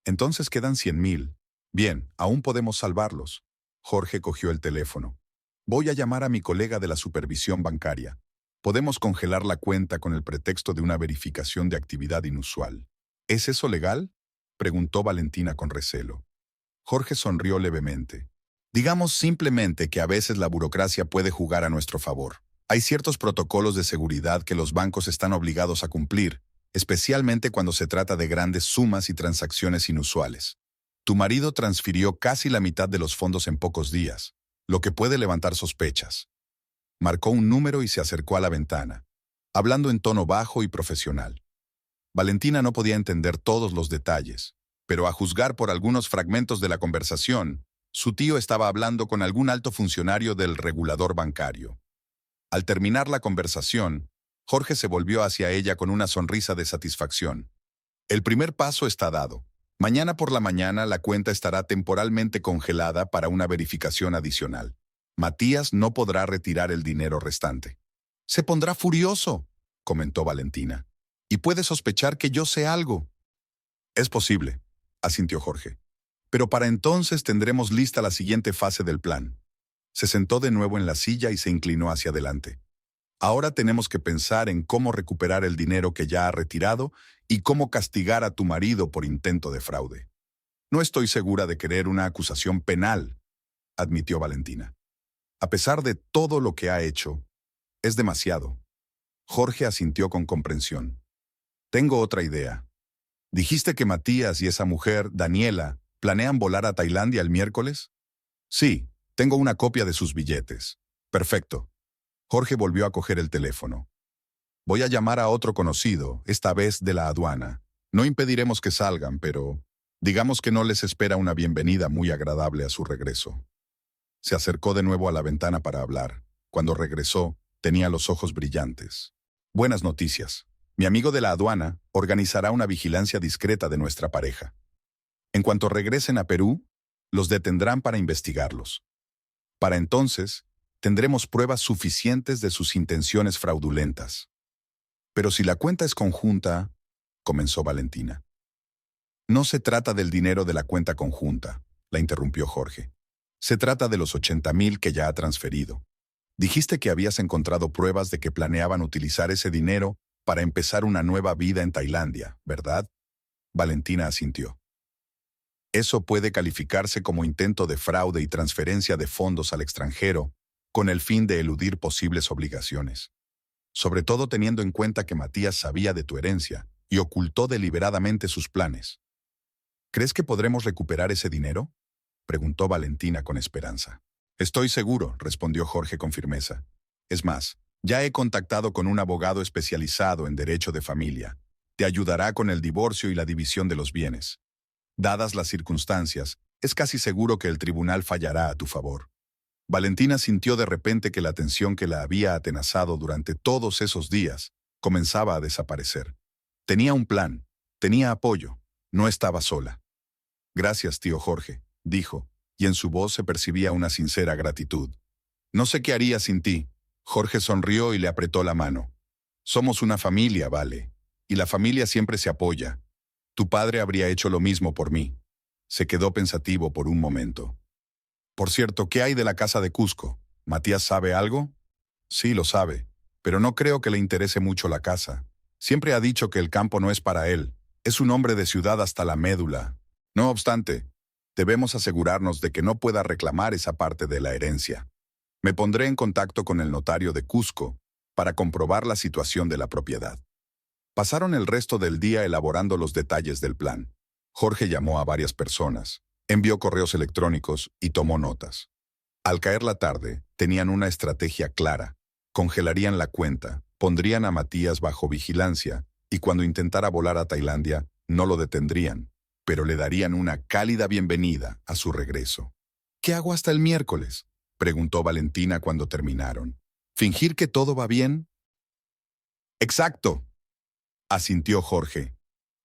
Entonces quedan 100.000. Bien, aún podemos salvarlos. Jorge cogió el teléfono. Voy a llamar a mi colega de la supervisión bancaria. Podemos congelar la cuenta con el pretexto de una verificación de actividad inusual. ¿Es eso legal? Preguntó Valentina con recelo. Jorge sonrió levemente. Digamos simplemente que a veces la burocracia puede jugar a nuestro favor. Hay ciertos protocolos de seguridad que los bancos están obligados a cumplir, especialmente cuando se trata de grandes sumas y transacciones inusuales. Tu marido transfirió casi la mitad de los fondos en pocos días, lo que puede levantar sospechas. Marcó un número y se acercó a la ventana, hablando en tono bajo y profesional. Valentina no podía entender todos los detalles, pero a juzgar por algunos fragmentos de la conversación, su tío estaba hablando con algún alto funcionario del regulador bancario. Al terminar la conversación, Jorge se volvió hacia ella con una sonrisa de satisfacción. El primer paso está dado. Mañana por la mañana la cuenta estará temporalmente congelada para una verificación adicional. Matías no podrá retirar el dinero restante. Se pondrá furioso, comentó Valentina. Y puede sospechar que yo sé algo. Es posible, asintió Jorge. Pero para entonces tendremos lista la siguiente fase del plan. Se sentó de nuevo en la silla y se inclinó hacia adelante. Ahora tenemos que pensar en cómo recuperar el dinero que ya ha retirado y cómo castigar a tu marido por intento de fraude. No estoy segura de querer una acusación penal, admitió Valentina. A pesar de todo lo que ha hecho, es demasiado. Jorge asintió con comprensión. Tengo otra idea. ¿Dijiste que Matías y esa mujer, Daniela, planean volar a Tailandia el miércoles? Sí, tengo una copia de sus billetes. Perfecto. Jorge volvió a coger el teléfono. Voy a llamar a otro conocido, esta vez de la aduana. No impediremos que salgan, pero digamos que no les espera una bienvenida muy agradable a su regreso. Se acercó de nuevo a la ventana para hablar. Cuando regresó, tenía los ojos brillantes. Buenas noticias. Mi amigo de la aduana organizará una vigilancia discreta de nuestra pareja. En cuanto regresen a Perú, los detendrán para investigarlos. Para entonces, tendremos pruebas suficientes de sus intenciones fraudulentas. Pero si la cuenta es conjunta, comenzó Valentina. No se trata del dinero de la cuenta conjunta, la interrumpió Jorge. Se trata de los 80.000 que ya ha transferido. Dijiste que habías encontrado pruebas de que planeaban utilizar ese dinero para empezar una nueva vida en Tailandia, ¿verdad? Valentina asintió. Eso puede calificarse como intento de fraude y transferencia de fondos al extranjero, con el fin de eludir posibles obligaciones. Sobre todo teniendo en cuenta que Matías sabía de tu herencia y ocultó deliberadamente sus planes. ¿Crees que podremos recuperar ese dinero? Preguntó Valentina con esperanza. Estoy seguro, respondió Jorge con firmeza. Es más, ya he contactado con un abogado especializado en derecho de familia. Te ayudará con el divorcio y la división de los bienes. Dadas las circunstancias, es casi seguro que el tribunal fallará a tu favor. Valentina sintió de repente que la tensión que la había atenazado durante todos esos días comenzaba a desaparecer. Tenía un plan, tenía apoyo, no estaba sola. Gracias, tío Jorge, dijo, y en su voz se percibía una sincera gratitud. No sé qué haría sin ti. Jorge sonrió y le apretó la mano. Somos una familia, Vale, y la familia siempre se apoya. Tu padre habría hecho lo mismo por mí. Se quedó pensativo por un momento. Por cierto, ¿qué hay de la casa de Cusco? ¿Matías sabe algo? Sí, lo sabe, pero no creo que le interese mucho la casa. Siempre ha dicho que el campo no es para él. Es un hombre de ciudad hasta la médula. No obstante, debemos asegurarnos de que no pueda reclamar esa parte de la herencia. Me pondré en contacto con el notario de Cusco para comprobar la situación de la propiedad. Pasaron el resto del día elaborando los detalles del plan. Jorge llamó a varias personas, envió correos electrónicos y tomó notas. Al caer la tarde, tenían una estrategia clara. Congelarían la cuenta, pondrían a Matías bajo vigilancia y cuando intentara volar a Tailandia, No lo detendrían, pero le darían una cálida bienvenida a su regreso. ¿Qué hago hasta el miércoles?, preguntó Valentina cuando terminaron. ¿Fingir que todo va bien? Exacto, asintió Jorge.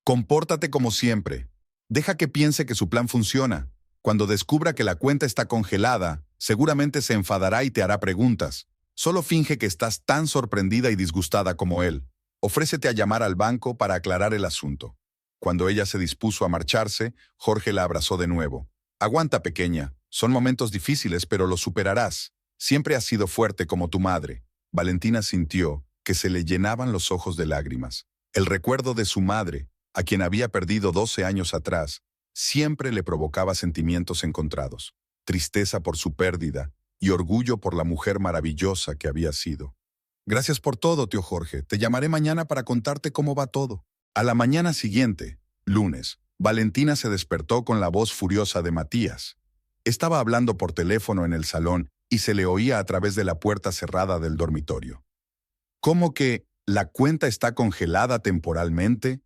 Compórtate como siempre. Deja que piense que su plan funciona. Cuando descubra que la cuenta está congelada, seguramente se enfadará y te hará preguntas. Solo finge que estás tan sorprendida y disgustada como él. Ofrécete a llamar al banco para aclarar el asunto. Cuando ella se dispuso a marcharse, Jorge la abrazó de nuevo. Aguanta, pequeña. Son momentos difíciles, pero los superarás. Siempre has sido fuerte como tu madre. Valentina sintió que se le llenaban los ojos de lágrimas. El recuerdo de su madre, a quien había perdido 12 años atrás, siempre le provocaba sentimientos encontrados. Tristeza por su pérdida y orgullo por la mujer maravillosa que había sido. Gracias por todo, tío Jorge. Te llamaré mañana para contarte cómo va todo. A la mañana siguiente, lunes, Valentina se despertó con la voz furiosa de Matías. Estaba hablando por teléfono en el salón y se le oía a través de la puerta cerrada del dormitorio. ¿Cómo que la cuenta está congelada temporalmente?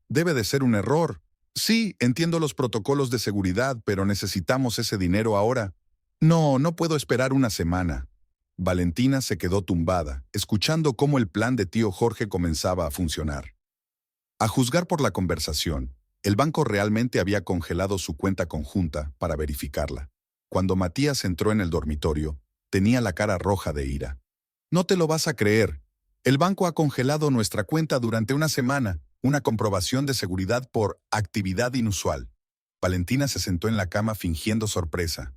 Debe de ser un error. Sí, entiendo los protocolos de seguridad, pero necesitamos ese dinero ahora. No puedo esperar una semana. Valentina se quedó tumbada, escuchando cómo el plan de tío Jorge comenzaba a funcionar. A juzgar por la conversación, el banco realmente había congelado su cuenta conjunta para verificarla. Cuando Matías entró en el dormitorio, tenía la cara roja de ira. No te lo vas a creer. El banco ha congelado nuestra cuenta durante una semana, una comprobación de seguridad por actividad inusual. Valentina se sentó en la cama fingiendo sorpresa.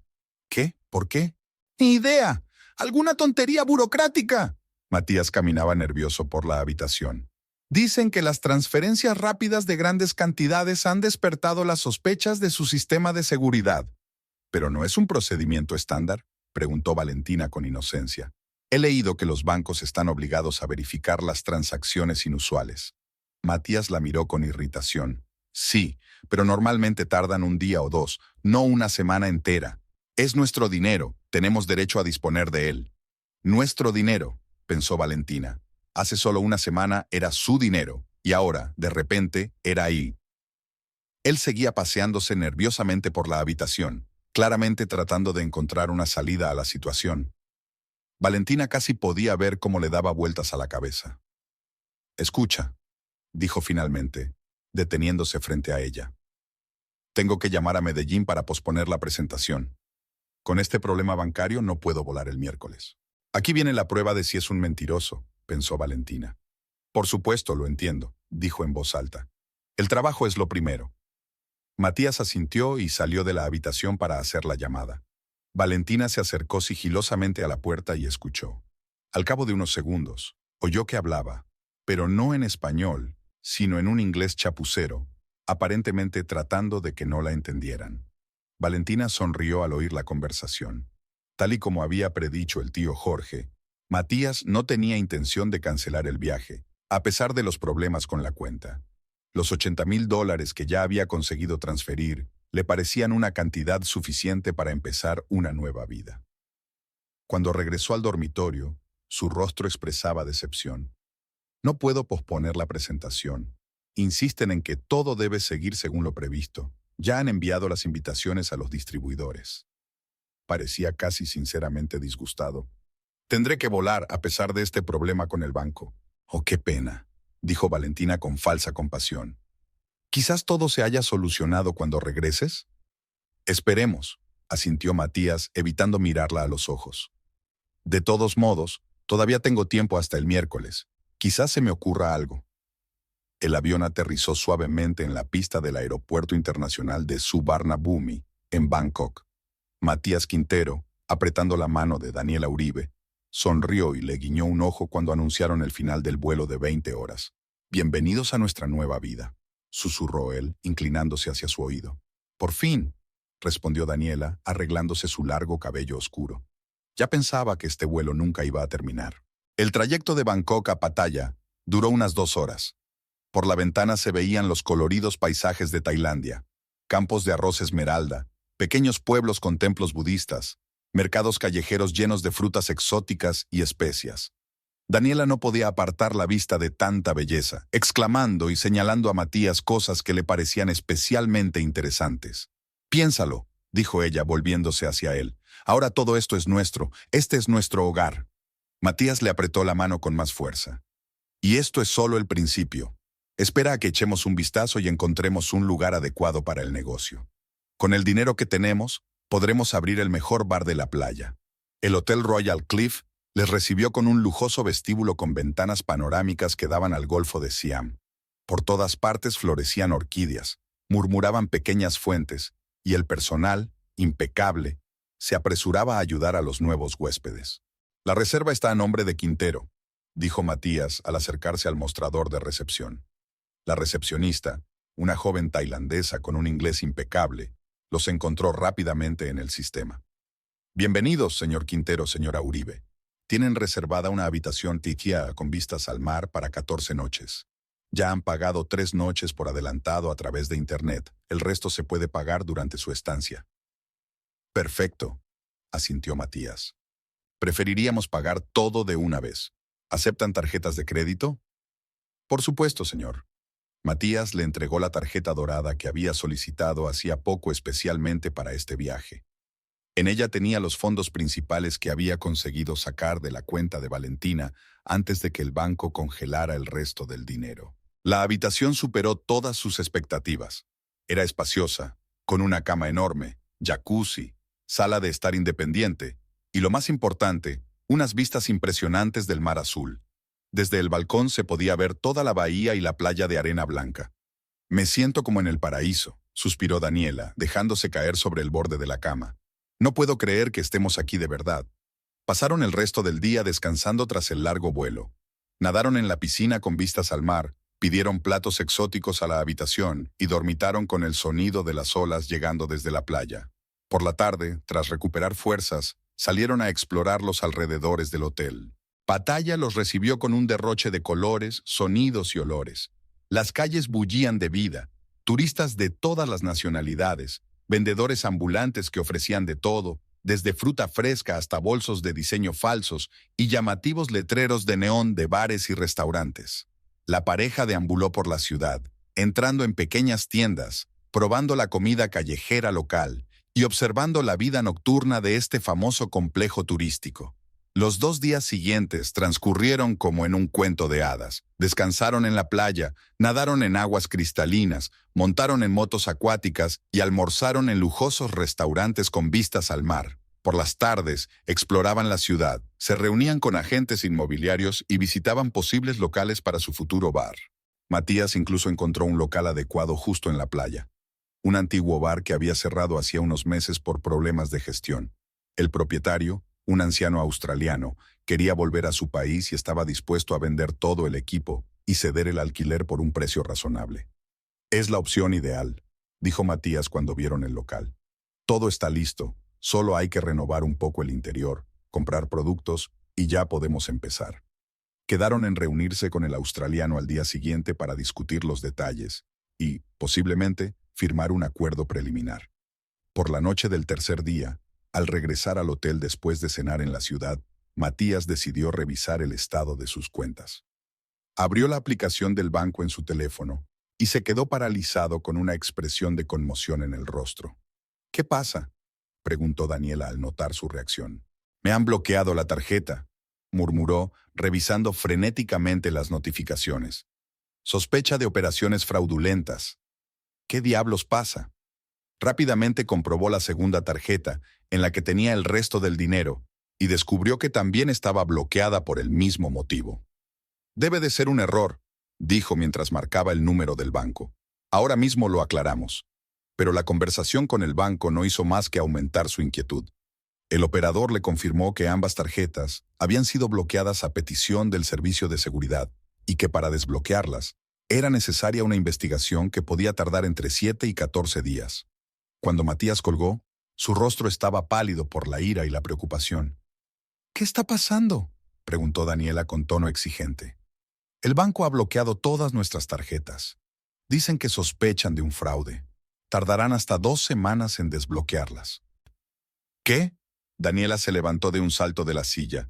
¿Qué? ¿Por qué? ¡Ni idea! ¡Alguna tontería burocrática! Matías caminaba nervioso por la habitación. Dicen que las transferencias rápidas de grandes cantidades han despertado las sospechas de su sistema de seguridad. ¿Pero no es un procedimiento estándar?, preguntó Valentina con inocencia. He leído que los bancos están obligados a verificar las transacciones inusuales. Matías la miró con irritación. Sí, pero normalmente tardan un día o dos, no una semana entera. Es nuestro dinero, tenemos derecho a disponer de él. Nuestro dinero, pensó Valentina. Hace solo una semana era su dinero, y ahora, de repente, era ahí. Él seguía paseándose nerviosamente por la habitación, claramente tratando de encontrar una salida a la situación. Valentina casi podía ver cómo le daba vueltas a la cabeza. Escucha, dijo finalmente, deteniéndose frente a ella. Tengo que llamar a Medellín para posponer la presentación. Con este problema bancario no puedo volar el miércoles. Aquí viene la prueba de si es un mentiroso, pensó Valentina. Por supuesto, lo entiendo, dijo en voz alta. El trabajo es lo primero. Matías asintió y salió de la habitación para hacer la llamada. Valentina se acercó sigilosamente a la puerta y escuchó. Al cabo de unos segundos, oyó que hablaba, pero no en español, sino en un inglés chapucero, aparentemente tratando de que no la entendieran. Valentina sonrió al oír la conversación. Tal y como había predicho el tío Jorge, Matías no tenía intención de cancelar el viaje, a pesar de los problemas con la cuenta. Los $80,000 que ya había conseguido transferir le parecían una cantidad suficiente para empezar una nueva vida. Cuando regresó al dormitorio, su rostro expresaba decepción. No puedo posponer la presentación. Insisten en que todo debe seguir según lo previsto. Ya han enviado las invitaciones a los distribuidores. Parecía casi sinceramente disgustado. Tendré que volar a pesar de este problema con el banco. Oh, qué pena, dijo Valentina con falsa compasión. Quizás todo se haya solucionado cuando regreses. Esperemos, asintió Matías, evitando mirarla a los ojos. De todos modos, todavía tengo tiempo hasta el miércoles. Quizás se me ocurra algo. El avión aterrizó suavemente en la pista del Aeropuerto Internacional de Suvarnabhumi, en Bangkok. Matías Quintero, apretando la mano de Daniela Uribe, sonrió y le guiñó un ojo cuando anunciaron el final del vuelo de 20 horas. Bienvenidos a nuestra nueva vida, susurró él, inclinándose hacia su oído. Por fin, respondió Daniela, arreglándose su largo cabello oscuro. Ya pensaba que este vuelo nunca iba a terminar. El trayecto de Bangkok a Pattaya duró unas 2 horas. Por la ventana se veían los coloridos paisajes de Tailandia, campos de arroz esmeralda, pequeños pueblos con templos budistas, mercados callejeros llenos de frutas exóticas y especias. Daniela no podía apartar la vista de tanta belleza, exclamando y señalando a Matías cosas que le parecían especialmente interesantes. «Piénsalo», dijo ella volviéndose hacia él. «Ahora todo esto es nuestro, este es nuestro hogar». Matías le apretó la mano con más fuerza. «Y esto es solo el principio. Espera a que echemos un vistazo y encontremos un lugar adecuado para el negocio. Con el dinero que tenemos, podremos abrir el mejor bar de la playa». El Hotel Royal Cliff les recibió con un lujoso vestíbulo con ventanas panorámicas que daban al Golfo de Siam. Por todas partes florecían orquídeas, murmuraban pequeñas fuentes, y el personal, impecable, se apresuraba a ayudar a los nuevos huéspedes. «La reserva está a nombre de Quintero», dijo Matías al acercarse al mostrador de recepción. La recepcionista, una joven tailandesa con un inglés impecable, los encontró rápidamente en el sistema. «Bienvenidos, señor Quintero, señora Uribe. Tienen reservada una habitación tiquia con vistas al mar para 14 noches. Ya han pagado 3 noches por adelantado a través de Internet. El resto se puede pagar durante su estancia». «Perfecto», asintió Matías. «Preferiríamos pagar todo de una vez. ¿Aceptan tarjetas de crédito?» «Por supuesto, señor». Matías le entregó la tarjeta dorada que había solicitado hacía poco especialmente para este viaje. En ella tenía los fondos principales que había conseguido sacar de la cuenta de Valentina antes de que el banco congelara el resto del dinero. La habitación superó todas sus expectativas. Era espaciosa, con una cama enorme, jacuzzi, sala de estar independiente y, lo más importante, unas vistas impresionantes del mar azul. Desde el balcón se podía ver toda la bahía y la playa de arena blanca. «Me siento como en el paraíso», suspiró Daniela, dejándose caer sobre el borde de la cama. «No puedo creer que estemos aquí de verdad». Pasaron el resto del día descansando tras el largo vuelo. Nadaron en la piscina con vistas al mar, pidieron platos exóticos a la habitación y dormitaron con el sonido de las olas llegando desde la playa. Por la tarde, tras recuperar fuerzas, salieron a explorar los alrededores del hotel. Pattaya los recibió con un derroche de colores, sonidos y olores. Las calles bullían de vida, turistas de todas las nacionalidades, vendedores ambulantes que ofrecían de todo, desde fruta fresca hasta bolsos de diseño falsos y llamativos letreros de neón de bares y restaurantes. La pareja deambuló por la ciudad, entrando en pequeñas tiendas, probando la comida callejera local y observando la vida nocturna de este famoso complejo turístico. Los 2 días siguientes transcurrieron como en un cuento de hadas. Descansaron en la playa, nadaron en aguas cristalinas, montaron en motos acuáticas y almorzaron en lujosos restaurantes con vistas al mar. Por las tardes, exploraban la ciudad, se reunían con agentes inmobiliarios y visitaban posibles locales para su futuro bar. Matías incluso encontró un local adecuado justo en la playa. Un antiguo bar que había cerrado hacía unos meses por problemas de gestión. El propietario, un anciano australiano, quería volver a su país y estaba dispuesto a vender todo el equipo y ceder el alquiler por un precio razonable. «Es la opción ideal», dijo Matías cuando vieron el local. «Todo está listo, solo hay que renovar un poco el interior, comprar productos y ya podemos empezar». Quedaron en reunirse con el australiano al día siguiente para discutir los detalles y, posiblemente, firmar un acuerdo preliminar. Por la noche del tercer día, al regresar al hotel después de cenar en la ciudad, Matías decidió revisar el estado de sus cuentas. Abrió la aplicación del banco en su teléfono y se quedó paralizado con una expresión de conmoción en el rostro. «¿Qué pasa?», preguntó Daniela al notar su reacción. «Me han bloqueado la tarjeta», murmuró, revisando frenéticamente las notificaciones. «Sospecha de operaciones fraudulentas». «¿Qué diablos pasa?». Rápidamente comprobó la segunda tarjeta, en la que tenía el resto del dinero, y descubrió que también estaba bloqueada por el mismo motivo. «Debe de ser un error», dijo mientras marcaba el número del banco. «Ahora mismo lo aclaramos». Pero la conversación con el banco no hizo más que aumentar su inquietud. El operador le confirmó que ambas tarjetas habían sido bloqueadas a petición del servicio de seguridad y que para desbloquearlas era necesaria una investigación que podía tardar entre 7 y 14 días. Cuando Matías colgó, su rostro estaba pálido por la ira y la preocupación. «¿Qué está pasando?», preguntó Daniela con tono exigente. «El banco ha bloqueado todas nuestras tarjetas. Dicen que sospechan de un fraude. Tardarán hasta 2 semanas en desbloquearlas». «¿Qué?». Daniela se levantó de un salto de la silla.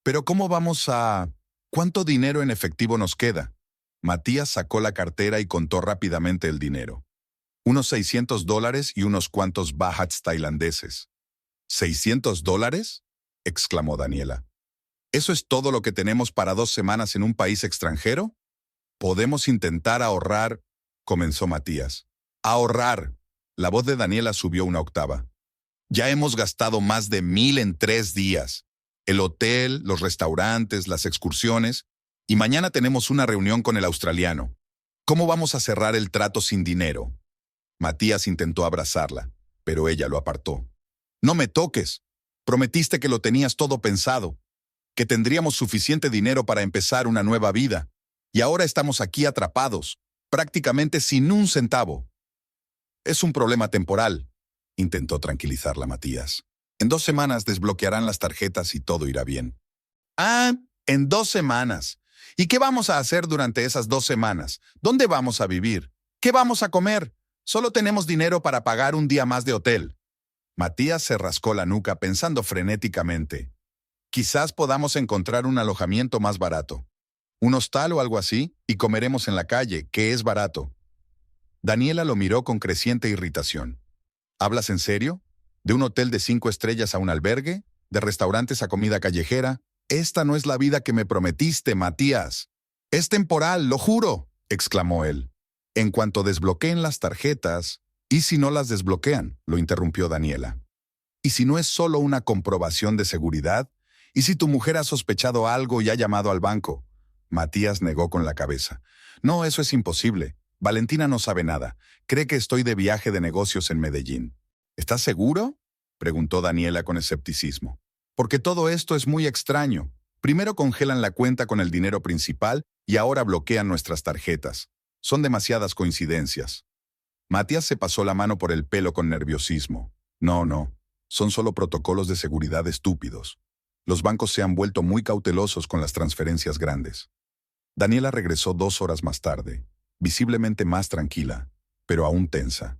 «¿Pero cómo vamos a...?». ¿Cuánto dinero en efectivo nos queda? Matías sacó la cartera y contó rápidamente el dinero. Unos $600 y unos cuantos bahats tailandeses. ¿$600? Exclamó Daniela. ¿Eso es todo lo que tenemos para 2 semanas en un país extranjero? Podemos intentar ahorrar, comenzó Matías. Ahorrar. La voz de Daniela subió una octava. Ya hemos gastado más de 1,000 en 3 días. El hotel, los restaurantes, las excursiones, y mañana tenemos una reunión con el australiano. ¿Cómo vamos a cerrar el trato sin dinero? Matías intentó abrazarla, pero ella lo apartó. No me toques. Prometiste que lo tenías todo pensado, que tendríamos suficiente dinero para empezar una nueva vida, y ahora estamos aquí atrapados, prácticamente sin un centavo. Es un problema temporal, intentó tranquilizarla Matías. En 2 semanas desbloquearán las tarjetas y todo irá bien. Ah, en 2 semanas. ¿Y qué vamos a hacer durante esas 2 semanas? ¿Dónde vamos a vivir? ¿Qué vamos a comer? Solo tenemos dinero para pagar un día más de hotel. Matías se rascó la nuca pensando frenéticamente. Quizás podamos encontrar un alojamiento más barato. Un hostal o algo así, y comeremos en la calle, que es barato. Daniela lo miró con creciente irritación. ¿Hablas en serio? ¿De un hotel de 5 estrellas a un albergue? ¿De restaurantes a comida callejera? Esta no es la vida que me prometiste, Matías. Es temporal, lo juro, exclamó él. En cuanto desbloqueen las tarjetas, ¿y si no las desbloquean?, lo interrumpió Daniela. ¿Y si no es solo una comprobación de seguridad? ¿Y si tu mujer ha sospechado algo y ha llamado al banco? Matías negó con la cabeza. No, eso es imposible. Valentina no sabe nada. Cree que estoy de viaje de negocios en Medellín. ¿Estás seguro?, preguntó Daniela con escepticismo. Porque todo esto es muy extraño. Primero congelan la cuenta con el dinero principal y ahora bloquean nuestras tarjetas. Son demasiadas coincidencias. Matías se pasó la mano por el pelo con nerviosismo. No. Son solo protocolos de seguridad estúpidos. Los bancos se han vuelto muy cautelosos con las transferencias grandes. Daniela regresó 2 horas más tarde, visiblemente más tranquila, pero aún tensa.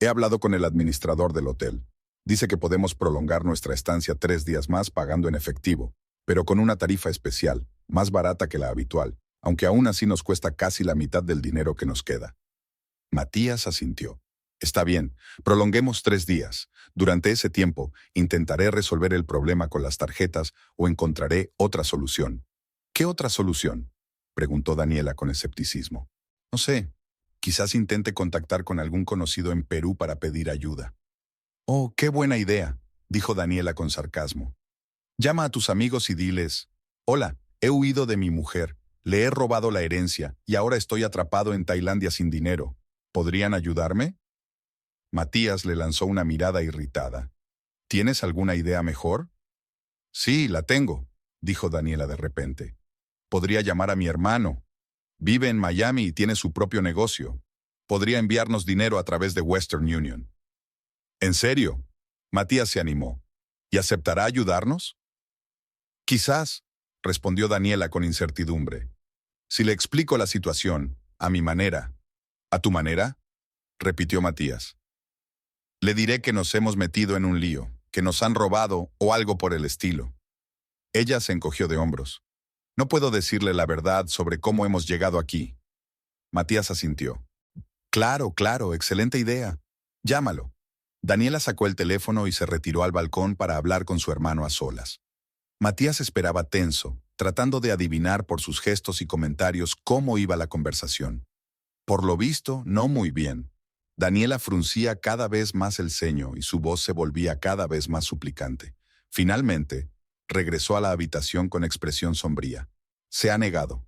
He hablado con el administrador del hotel. Dice que podemos prolongar nuestra estancia 3 días más pagando en efectivo, pero con una tarifa especial, más barata que la habitual, aunque aún así nos cuesta casi la mitad del dinero que nos queda. Matías asintió. Está bien, prolonguemos 3 días. Durante ese tiempo, intentaré resolver el problema con las tarjetas o encontraré otra solución. ¿Qué otra solución?, preguntó Daniela con escepticismo. No sé, quizás intente contactar con algún conocido en Perú para pedir ayuda. Oh, qué buena idea, dijo Daniela con sarcasmo. Llama a tus amigos y diles, hola, he huido de mi mujer, le he robado la herencia y ahora estoy atrapado en Tailandia sin dinero. ¿Podrían ayudarme? Matías le lanzó una mirada irritada. ¿Tienes alguna idea mejor? Sí, la tengo, dijo Daniela de repente. Podría llamar a mi hermano. Vive en Miami y tiene su propio negocio. Podría enviarnos dinero a través de Western Union. ¿En serio? Matías se animó. ¿Y aceptará ayudarnos? Quizás, respondió Daniela con incertidumbre. Si le explico la situación, a mi manera. ¿A tu manera?, repitió Matías. Le diré que nos hemos metido en un lío, que nos han robado o algo por el estilo. Ella se encogió de hombros. No puedo decirle la verdad sobre cómo hemos llegado aquí. Matías asintió. Claro, excelente idea. Llámalo. Daniela sacó el teléfono y se retiró al balcón para hablar con su hermano a solas. Matías esperaba tenso, tratando de adivinar por sus gestos y comentarios cómo iba la conversación. Por lo visto, no muy bien. Daniela fruncía cada vez más el ceño y su voz se volvía cada vez más suplicante. Finalmente, regresó a la habitación con expresión sombría. Se ha negado.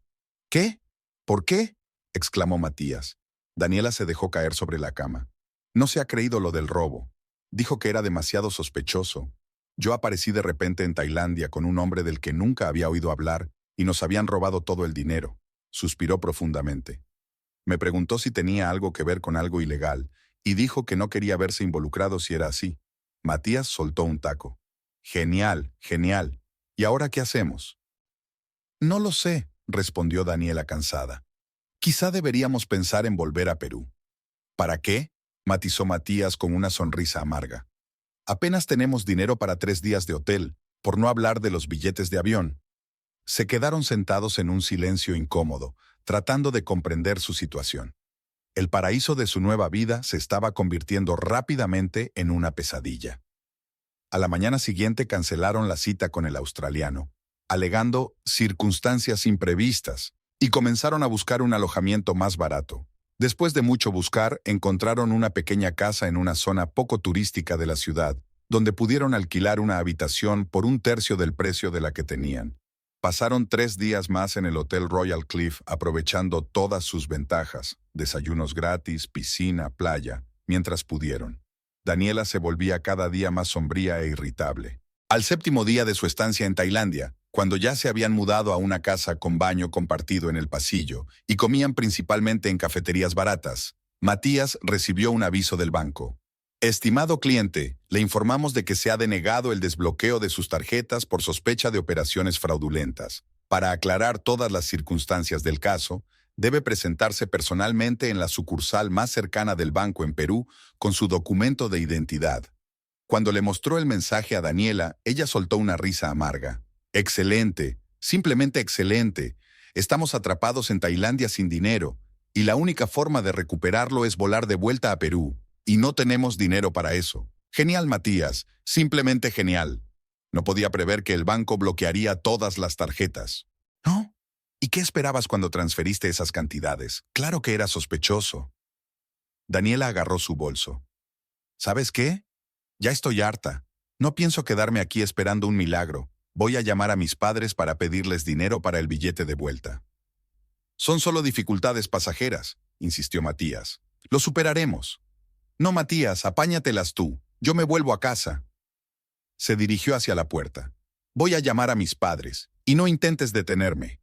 ¿Qué? ¿Por qué?, exclamó Matías. Daniela se dejó caer sobre la cama. No se ha creído lo del robo. Dijo que era demasiado sospechoso. Yo aparecí de repente en Tailandia con un hombre del que nunca había oído hablar y nos habían robado todo el dinero. Suspiró profundamente. Me preguntó si tenía algo que ver con algo ilegal y dijo que no quería verse involucrado si era así. Matías soltó un taco. Genial. ¿Y ahora qué hacemos? No lo sé, respondió Daniela cansada. Quizá deberíamos pensar en volver a Perú. ¿Para qué?, matizó Matías con una sonrisa amarga. Apenas tenemos dinero para 3 días de hotel, por no hablar de los billetes de avión. Se quedaron sentados en un silencio incómodo, tratando de comprender su situación. El paraíso de su nueva vida se estaba convirtiendo rápidamente en una pesadilla. A la mañana siguiente cancelaron la cita con el australiano, alegando circunstancias imprevistas, y comenzaron a buscar un alojamiento más barato. Después de mucho buscar, encontraron una pequeña casa en una zona poco turística de la ciudad, donde pudieron alquilar una habitación por un tercio del precio de la que tenían. Pasaron 3 días más en el Hotel Royal Cliff, aprovechando todas sus ventajas, desayunos gratis, piscina, playa, mientras pudieron. Daniela se volvía cada día más sombría e irritable. Al 7º día de su estancia en Tailandia, cuando ya se habían mudado a una casa con baño compartido en el pasillo y comían principalmente en cafeterías baratas, Matías recibió un aviso del banco. Estimado cliente, le informamos de que se ha denegado el desbloqueo de sus tarjetas por sospecha de operaciones fraudulentas. Para aclarar todas las circunstancias del caso, debe presentarse personalmente en la sucursal más cercana del banco en Perú con su documento de identidad. Cuando le mostró el mensaje a Daniela, ella soltó una risa amarga. Excelente, simplemente excelente. Estamos atrapados en Tailandia sin dinero, y la única forma de recuperarlo es volar de vuelta a Perú, y no tenemos dinero para eso. Genial, Matías, simplemente genial. No podía prever que el banco bloquearía todas las tarjetas. ¿No? ¿Y qué esperabas cuando transferiste esas cantidades? Claro que era sospechoso. Daniela agarró su bolso. ¿Sabes qué? Ya estoy harta. No pienso quedarme aquí esperando un milagro. Voy a llamar a mis padres para pedirles dinero para el billete de vuelta. Son solo dificultades pasajeras, insistió Matías. Lo superaremos. No, Matías, apáñatelas tú. Yo me vuelvo a casa. Se dirigió hacia la puerta. Voy a llamar a mis padres, y no intentes detenerme.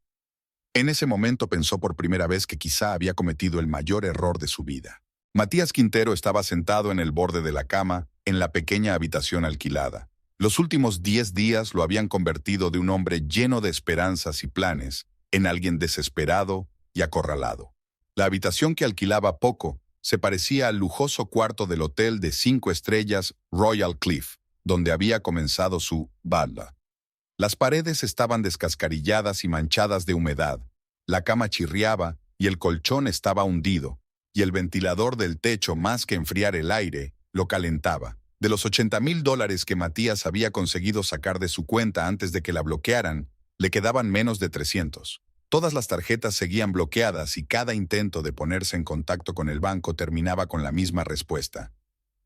En ese momento pensó por primera vez que quizá había cometido el mayor error de su vida. Matías Quintero estaba sentado en el borde de la cama, en la pequeña habitación alquilada. Los últimos 10 días lo habían convertido de un hombre lleno de esperanzas y planes en alguien desesperado y acorralado. La habitación que alquilaba poco se parecía al lujoso cuarto del hotel de 5 estrellas Royal Cliff, donde había comenzado su bala. Las paredes estaban descascarilladas y manchadas de humedad, la cama chirriaba y el colchón estaba hundido, y el ventilador del techo, más que enfriar el aire, lo calentaba. De los $80,000 que Matías había conseguido sacar de su cuenta antes de que la bloquearan, le quedaban menos de 300. Todas las tarjetas seguían bloqueadas y cada intento de ponerse en contacto con el banco terminaba con la misma respuesta.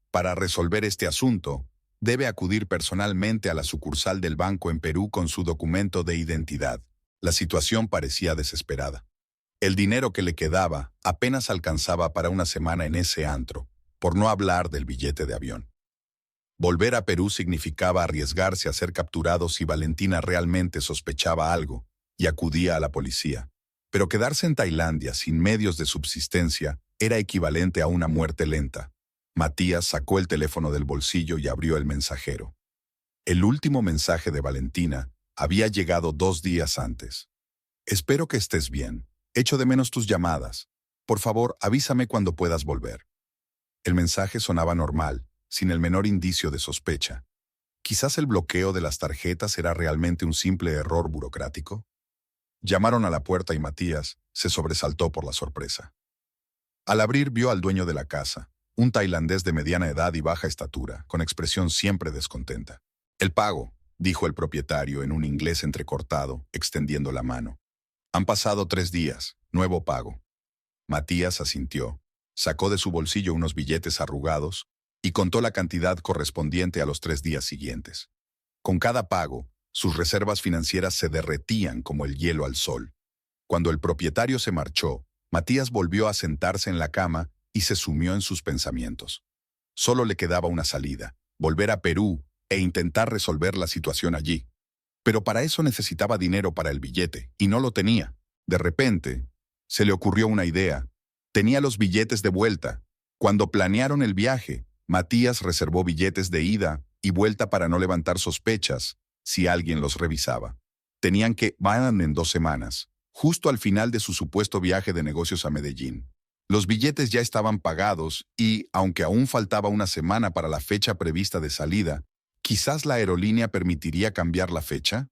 Para resolver este asunto, debe acudir personalmente a la sucursal del banco en Perú con su documento de identidad. La situación parecía desesperada. El dinero que le quedaba apenas alcanzaba para una semana en ese antro, por no hablar del billete de avión. Volver a Perú significaba arriesgarse a ser capturado si Valentina realmente sospechaba algo y acudía a la policía. Pero quedarse en Tailandia sin medios de subsistencia era equivalente a una muerte lenta. Matías sacó el teléfono del bolsillo y abrió el mensajero. El último mensaje de Valentina había llegado 2 días antes. Espero que estés bien. Echo de menos tus llamadas. Por favor, avísame cuando puedas volver. El mensaje sonaba normal, sin el menor indicio de sospecha. Quizás el bloqueo de las tarjetas era realmente un simple error burocrático. Llamaron a la puerta y Matías se sobresaltó por la sorpresa. Al abrir vio al dueño de la casa, un tailandés de mediana edad y baja estatura, con expresión siempre descontenta. «El pago», dijo el propietario en un inglés entrecortado, extendiendo la mano. «Han pasado 3 días, nuevo pago». Matías asintió, sacó de su bolsillo unos billetes arrugados y contó la cantidad correspondiente a los 3 días siguientes. Con cada pago, sus reservas financieras se derretían como el hielo al sol. Cuando el propietario se marchó, Matías volvió a sentarse en la cama y se sumió en sus pensamientos. Solo le quedaba una salida, volver a Perú e intentar resolver la situación allí. Pero para eso necesitaba dinero para el billete, y no lo tenía. De repente, se le ocurrió una idea. Tenía los billetes de vuelta. Cuando planearon el viaje, Matías reservó billetes de ida y vuelta para no levantar sospechas si alguien los revisaba. Tenían que van en 2 semanas, justo al final de su supuesto viaje de negocios a Medellín. Los billetes ya estaban pagados y, aunque aún faltaba una semana para la fecha prevista de salida, ¿quizás la aerolínea permitiría cambiar la fecha?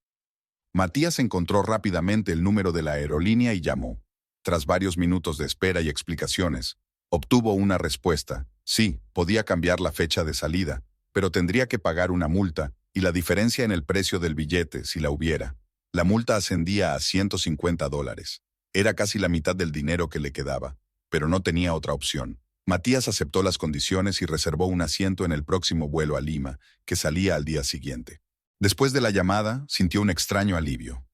Matías encontró rápidamente el número de la aerolínea y llamó. Tras varios minutos de espera y explicaciones, obtuvo una respuesta. Sí, podía cambiar la fecha de salida, pero tendría que pagar una multa y la diferencia en el precio del billete, si la hubiera. La multa ascendía a $150. Era casi la mitad del dinero que le quedaba, pero no tenía otra opción. Matías aceptó las condiciones y reservó un asiento en el próximo vuelo a Lima, que salía al día siguiente. Después de la llamada, sintió un extraño alivio.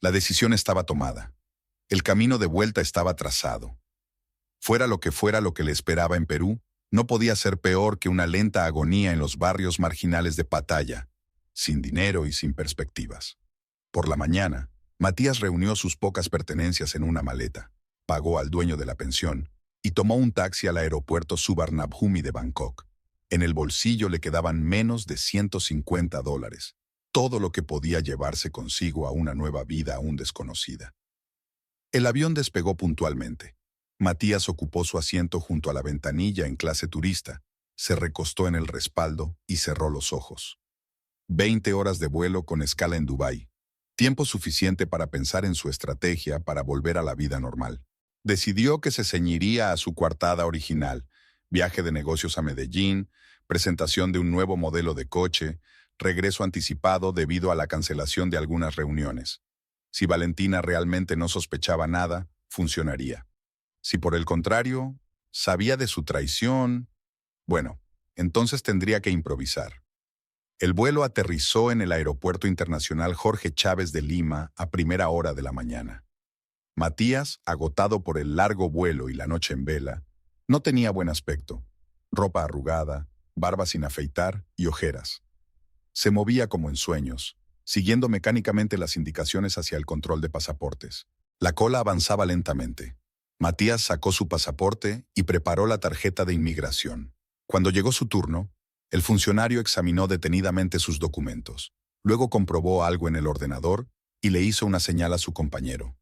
La decisión estaba tomada. El camino de vuelta estaba trazado. Fuera lo que le esperaba en Perú, no podía ser peor que una lenta agonía en los barrios marginales de Pattaya, sin dinero y sin perspectivas. Por la mañana, Matías reunió sus pocas pertenencias en una maleta, pagó al dueño de la pensión y tomó un taxi al aeropuerto Suvarnabhumi de Bangkok. En el bolsillo le quedaban menos de $150, todo lo que podía llevarse consigo a una nueva vida aún desconocida. El avión despegó puntualmente. Matías ocupó su asiento junto a la ventanilla en clase turista, se recostó en el respaldo y cerró los ojos. 20 horas de vuelo con escala en Dubái. Tiempo suficiente para pensar en su estrategia para volver a la vida normal. Decidió que se ceñiría a su coartada original: viaje de negocios a Medellín, presentación de un nuevo modelo de coche, regreso anticipado debido a la cancelación de algunas reuniones. Si Valentina realmente no sospechaba nada, funcionaría. Si por el contrario, sabía de su traición, bueno, entonces tendría que improvisar. El vuelo aterrizó en el Aeropuerto Internacional Jorge Chávez de Lima a primera hora de la mañana. Matías, agotado por el largo vuelo y la noche en vela, no tenía buen aspecto: ropa arrugada, barba sin afeitar y ojeras. Se movía como en sueños, siguiendo mecánicamente las indicaciones hacia el control de pasaportes. La cola avanzaba lentamente. Matías sacó su pasaporte y preparó la tarjeta de inmigración. Cuando llegó su turno, el funcionario examinó detenidamente sus documentos. Luego comprobó algo en el ordenador y le hizo una señal a su compañero.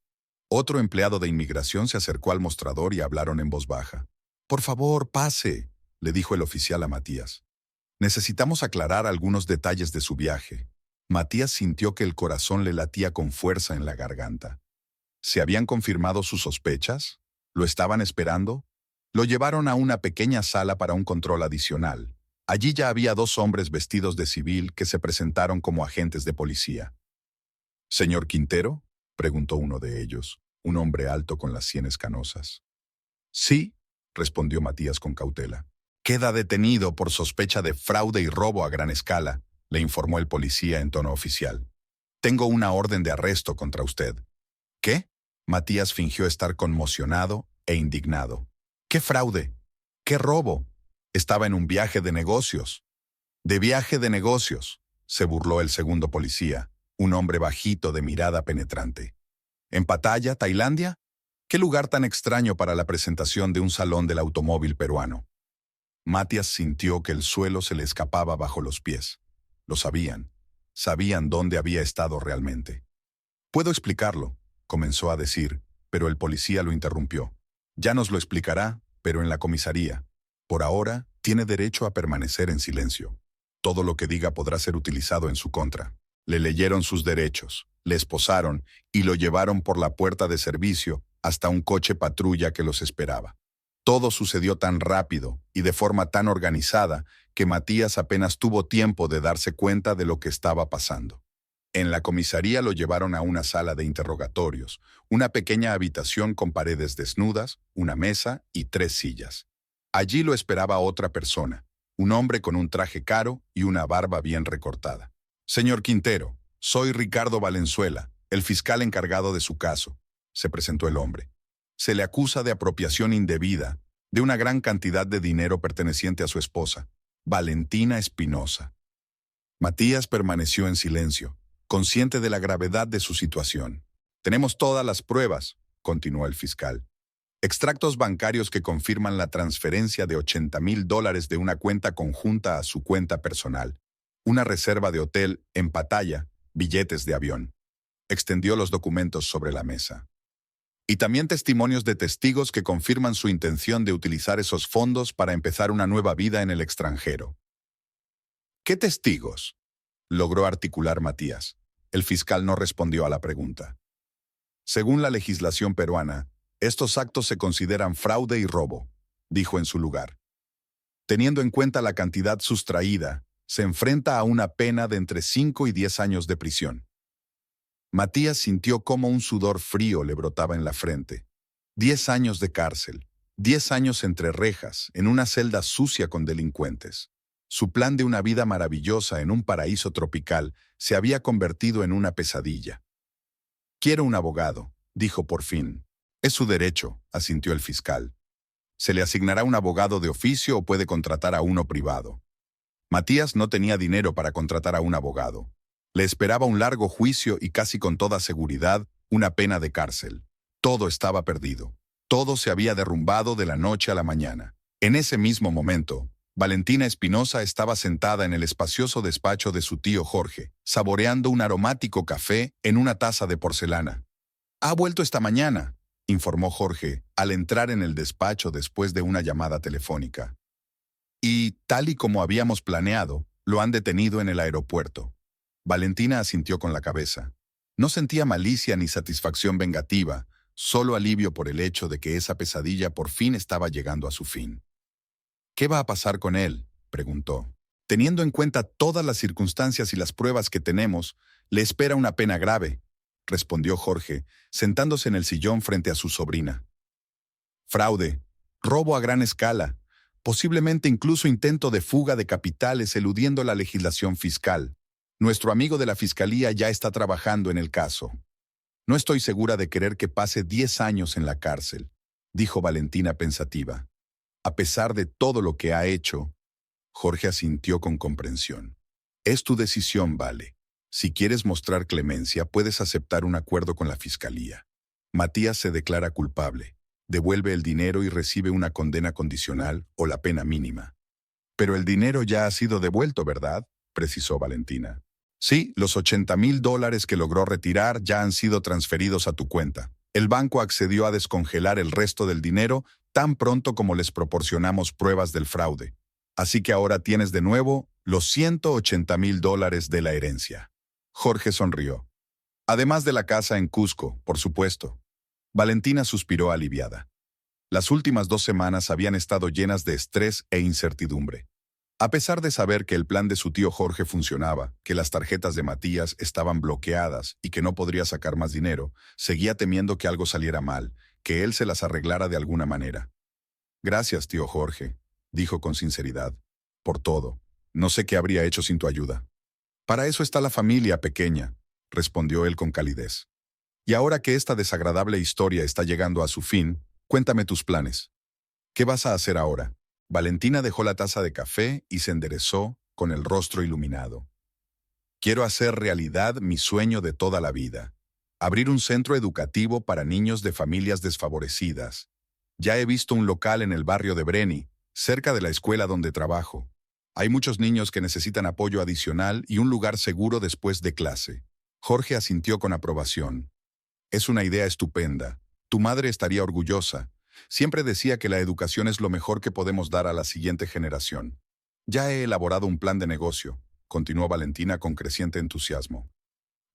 Otro empleado de inmigración se acercó al mostrador y hablaron en voz baja. «Por favor, pase», le dijo el oficial a Matías. «Necesitamos aclarar algunos detalles de su viaje». Matías sintió que el corazón le latía con fuerza en la garganta. ¿Se habían confirmado sus sospechas? ¿Lo estaban esperando? Lo llevaron a una pequeña sala para un control adicional. Allí ya había 2 hombres vestidos de civil que se presentaron como agentes de policía. «¿Señor Quintero?», preguntó uno de ellos, un hombre alto con las sienes canosas. «Sí», respondió Matías con cautela. «Queda detenido por sospecha de fraude y robo a gran escala», le informó el policía en tono oficial. «Tengo una orden de arresto contra usted». «¿Qué?». Matías fingió estar conmocionado e indignado. «¿Qué fraude? ¿Qué robo? Estaba en un viaje de negocios». «¿De viaje de negocios?», se burló el segundo policía, un hombre bajito de mirada penetrante. «¿En Pattaya, Tailandia? ¿Qué lugar tan extraño para la presentación de un salón del automóvil peruano?». Matías sintió que el suelo se le escapaba bajo los pies. Lo sabían. Sabían dónde había estado realmente. «Puedo explicarlo», comenzó a decir, pero el policía lo interrumpió. «Ya nos lo explicará, pero en la comisaría. Por ahora, tiene derecho a permanecer en silencio. Todo lo que diga podrá ser utilizado en su contra». Le leyeron sus derechos, le esposaron y lo llevaron por la puerta de servicio hasta un coche patrulla que los esperaba. Todo sucedió tan rápido y de forma tan organizada que Matías apenas tuvo tiempo de darse cuenta de lo que estaba pasando. En la comisaría lo llevaron a una sala de interrogatorios, una pequeña habitación con paredes desnudas, una mesa y 3 sillas. Allí lo esperaba otra persona, un hombre con un traje caro y una barba bien recortada. «Señor Quintero, soy Ricardo Valenzuela, el fiscal encargado de su caso», se presentó el hombre. «Se le acusa de apropiación indebida de una gran cantidad de dinero perteneciente a su esposa, Valentina Espinosa». Matías permaneció en silencio, consciente de la gravedad de su situación. «Tenemos todas las pruebas», continuó el fiscal. «Extractos bancarios que confirman la transferencia de $80,000 de una cuenta conjunta a su cuenta personal, una reserva de hotel en Pattaya, billetes de avión». Extendió los documentos sobre la mesa. «Y también testimonios de testigos que confirman su intención de utilizar esos fondos para empezar una nueva vida en el extranjero». «¿Qué testigos?», logró articular Matías. El fiscal no respondió a la pregunta. Según la legislación peruana, estos actos se consideran fraude y robo, dijo en su lugar. Teniendo en cuenta la cantidad sustraída, se enfrenta a una pena de entre 5 y 10 años de prisión. Matías sintió cómo un sudor frío le brotaba en la frente. 10 años de cárcel, 10 años entre rejas, en una celda sucia con delincuentes. Su plan de una vida maravillosa en un paraíso tropical se había convertido en una pesadilla. «Quiero un abogado», dijo por fin. «Es su derecho», asintió el fiscal. «Se le asignará un abogado de oficio o puede contratar a uno privado». Matías no tenía dinero para contratar a un abogado. Le esperaba un largo juicio y casi con toda seguridad una pena de cárcel. Todo estaba perdido. Todo se había derrumbado de la noche a la mañana. En ese mismo momento, Valentina Espinosa estaba sentada en el espacioso despacho de su tío Jorge, saboreando un aromático café en una taza de porcelana. «Ha vuelto esta mañana», informó Jorge al entrar en el despacho después de una llamada telefónica. «Y, tal y como habíamos planeado, lo han detenido en el aeropuerto». Valentina asintió con la cabeza. No sentía malicia ni satisfacción vengativa, solo alivio por el hecho de que esa pesadilla por fin estaba llegando a su fin. «¿Qué va a pasar con él?», preguntó. «Teniendo en cuenta todas las circunstancias y las pruebas que tenemos, le espera una pena grave», respondió Jorge, sentándose en el sillón frente a su sobrina. «Fraude, robo a gran escala, posiblemente incluso intento de fuga de capitales eludiendo la legislación fiscal. Nuestro amigo de la fiscalía ya está trabajando en el caso. No estoy segura de querer que pase 10 años en la cárcel», dijo Valentina pensativa. «A pesar de todo lo que ha hecho», Jorge asintió con comprensión. «Es tu decisión, Vale. Si quieres mostrar clemencia, puedes aceptar un acuerdo con la fiscalía. Matías se declara culpable, devuelve el dinero y recibe una condena condicional o la pena mínima». «Pero el dinero ya ha sido devuelto, ¿verdad?», precisó Valentina. «Sí, los $80,000 que logró retirar ya han sido transferidos a tu cuenta. El banco accedió a descongelar el resto del dinero tan pronto como les proporcionamos pruebas del fraude. Así que ahora tienes de nuevo los $180,000 de la herencia». Jorge sonrió. «Además de la casa en Cusco, por supuesto». Valentina suspiró aliviada. Las últimas 2 semanas habían estado llenas de estrés e incertidumbre. A pesar de saber que el plan de su tío Jorge funcionaba, que las tarjetas de Matías estaban bloqueadas y que no podría sacar más dinero, seguía temiendo que algo saliera mal, que él se las arreglara de alguna manera. «Gracias, tío Jorge», dijo con sinceridad, «por todo. No sé qué habría hecho sin tu ayuda». «Para eso está la familia, pequeña», respondió él con calidez. «Y ahora que esta desagradable historia está llegando a su fin, cuéntame tus planes. ¿Qué vas a hacer ahora?». Valentina dejó la taza de café y se enderezó con el rostro iluminado. «Quiero hacer realidad mi sueño de toda la vida. Abrir un centro educativo para niños de familias desfavorecidas. Ya he visto un local en el barrio de Breni, cerca de la escuela donde trabajo. Hay muchos niños que necesitan apoyo adicional y un lugar seguro después de clase». Jorge asintió con aprobación. «Es una idea estupenda. Tu madre estaría orgullosa. Siempre decía que la educación es lo mejor que podemos dar a la siguiente generación. Ya he elaborado un plan de negocio», continuó Valentina con creciente entusiasmo.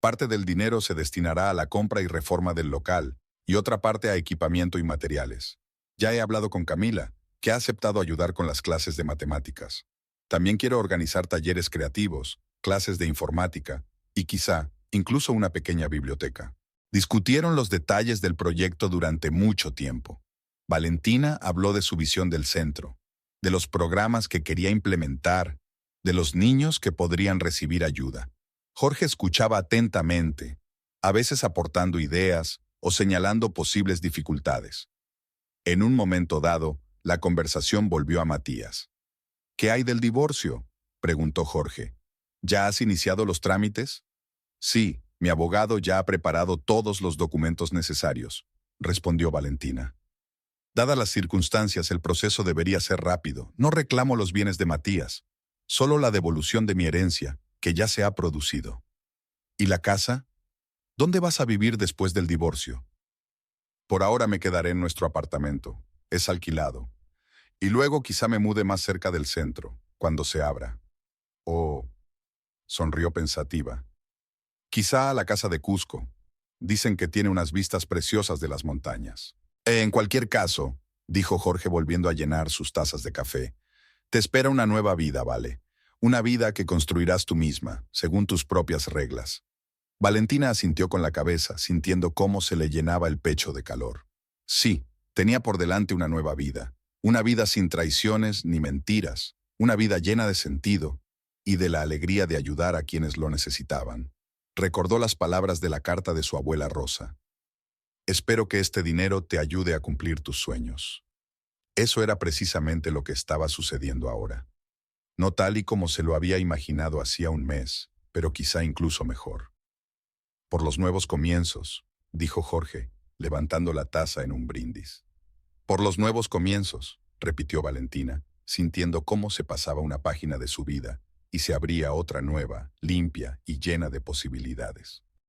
«Parte del dinero se destinará a la compra y reforma del local, y otra parte a equipamiento y materiales. Ya he hablado con Camila, que ha aceptado ayudar con las clases de matemáticas. También quiero organizar talleres creativos, clases de informática, y quizá, incluso una pequeña biblioteca». Discutieron los detalles del proyecto durante mucho tiempo. Valentina habló de su visión del centro, de los programas que quería implementar, de los niños que podrían recibir ayuda. Jorge escuchaba atentamente, a veces aportando ideas o señalando posibles dificultades. En un momento dado, la conversación volvió a Matías. «¿Qué hay del divorcio?», preguntó Jorge. «¿Ya has iniciado los trámites?». «Sí, mi abogado ya ha preparado todos los documentos necesarios», respondió Valentina. «Dadas las circunstancias, el proceso debería ser rápido. No reclamo los bienes de Matías, solo la devolución de mi herencia, que ya se ha producido». «¿Y la casa? ¿Dónde vas a vivir después del divorcio?». «Por ahora me quedaré en nuestro apartamento. Es alquilado. Y luego quizá me mude más cerca del centro, cuando se abra». «Oh», sonrió pensativa. Quizá a la casa de Cusco. Dicen que tiene unas vistas preciosas de las montañas. En cualquier caso, dijo Jorge volviendo a llenar sus tazas de café, te espera una nueva vida, Vale. Una vida que construirás tú misma, según tus propias reglas. Valentina asintió con la cabeza, sintiendo cómo se le llenaba el pecho de calor. Sí, tenía por delante una nueva vida. Una vida sin traiciones ni mentiras. Una vida llena de sentido y de la alegría de ayudar a quienes lo necesitaban. Recordó las palabras de la carta de su abuela Rosa. Espero que este dinero te ayude a cumplir tus sueños. Eso era precisamente lo que estaba sucediendo ahora. No tal y como se lo había imaginado hacía un mes, pero quizá incluso mejor. Por los nuevos comienzos, dijo Jorge, levantando la taza en un brindis. Por los nuevos comienzos, repitió Valentina, sintiendo cómo se pasaba una página de su vida y se abría otra nueva, limpia y llena de posibilidades.